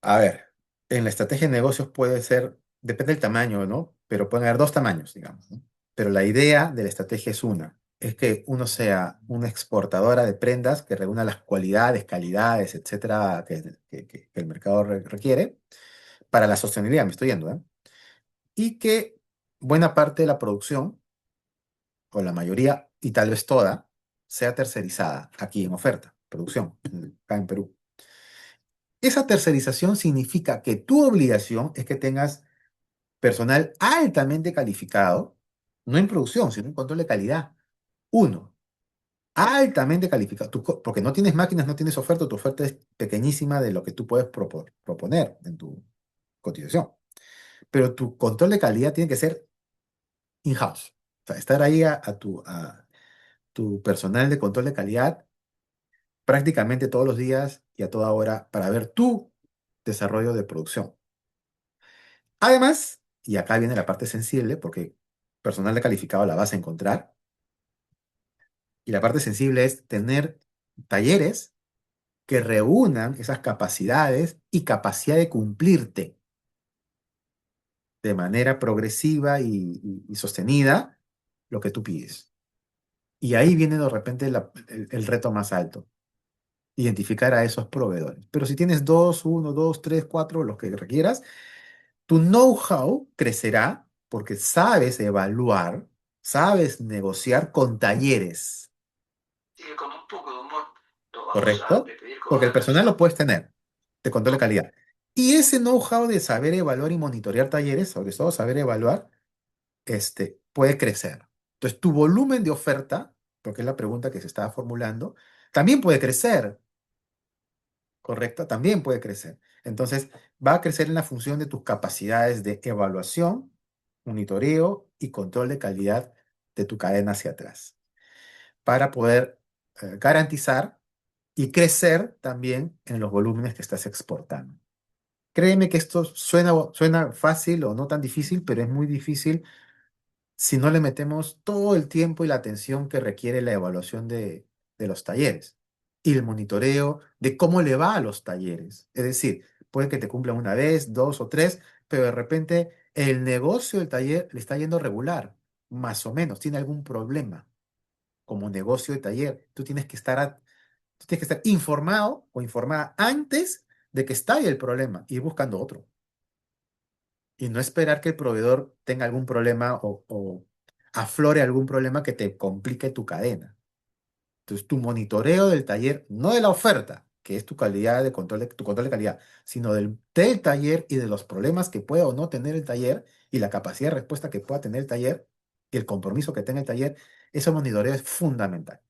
a ver, en la estrategia de negocios puede ser, depende del tamaño, ¿no? Pero pueden haber dos tamaños, digamos, ¿no? Pero la idea de la estrategia es una, es que uno sea una exportadora de prendas que reúna las cualidades, calidades, etcétera, que el mercado requiere para la sostenibilidad, me estoy yendo, ¿eh? Y que buena parte de la producción, o la mayoría, y tal vez toda, sea tercerizada aquí en oferta, producción, acá en Perú. Esa tercerización significa que tu obligación es que tengas personal altamente calificado, no en producción, sino en control de calidad. Uno, altamente calificado, porque no tienes máquinas, no tienes oferta, tu oferta es pequeñísima de lo que tú puedes proponer en tu cotización. Pero tu control de calidad tiene que ser in-house. O sea, estar ahí a tu personal de control de calidad prácticamente todos los días y a toda hora para ver tu desarrollo de producción. Además, y acá viene la parte sensible, porque personal de calificado la vas a encontrar, y la parte sensible es tener talleres que reúnan esas capacidades y capacidad de cumplirte de manera progresiva y sostenida lo que tú pides. Y ahí viene de repente el reto más alto, identificar a esos proveedores. Pero si tienes dos, uno, dos, tres, cuatro, los que requieras, tu know-how crecerá porque sabes evaluar, sabes negociar con talleres, Así que con un poco de humor lo vamos a ¿correcto? despedir con Porque una el personal canción. lo puedes tener de control de calidad. Y ese know-how de saber evaluar y monitorear talleres, sobre todo saber evaluar, puede crecer. Entonces, tu volumen de oferta, porque es la pregunta que se estaba formulando, también puede crecer, ¿correcto? También puede crecer. Entonces, va a crecer en la función de tus capacidades de evaluación, monitoreo y control de calidad de tu cadena hacia atrás, para poder garantizar y crecer también en los volúmenes que estás exportando. Créeme que esto suena fácil o no tan difícil, pero es muy difícil si no le metemos todo el tiempo y la atención que requiere la evaluación de los talleres y el monitoreo de cómo le va a los talleres. Es decir, puede que te cumplan una vez, dos o tres, pero de repente el negocio del taller le está yendo regular. más o menos tiene algún problema como negocio de taller, tú tienes que estar informado o informada antes de que estalle el problema y ir buscando otro. Y no esperar que el proveedor tenga algún problema o aflore algún problema que te complique tu cadena. Entonces, tu monitoreo del taller, no de la oferta, que es tu calidad de control tu control de calidad, sino del taller y de los problemas que pueda o no tener el taller y la capacidad de respuesta que pueda tener el taller y el compromiso que tenga el taller, ese monitoreo es fundamental.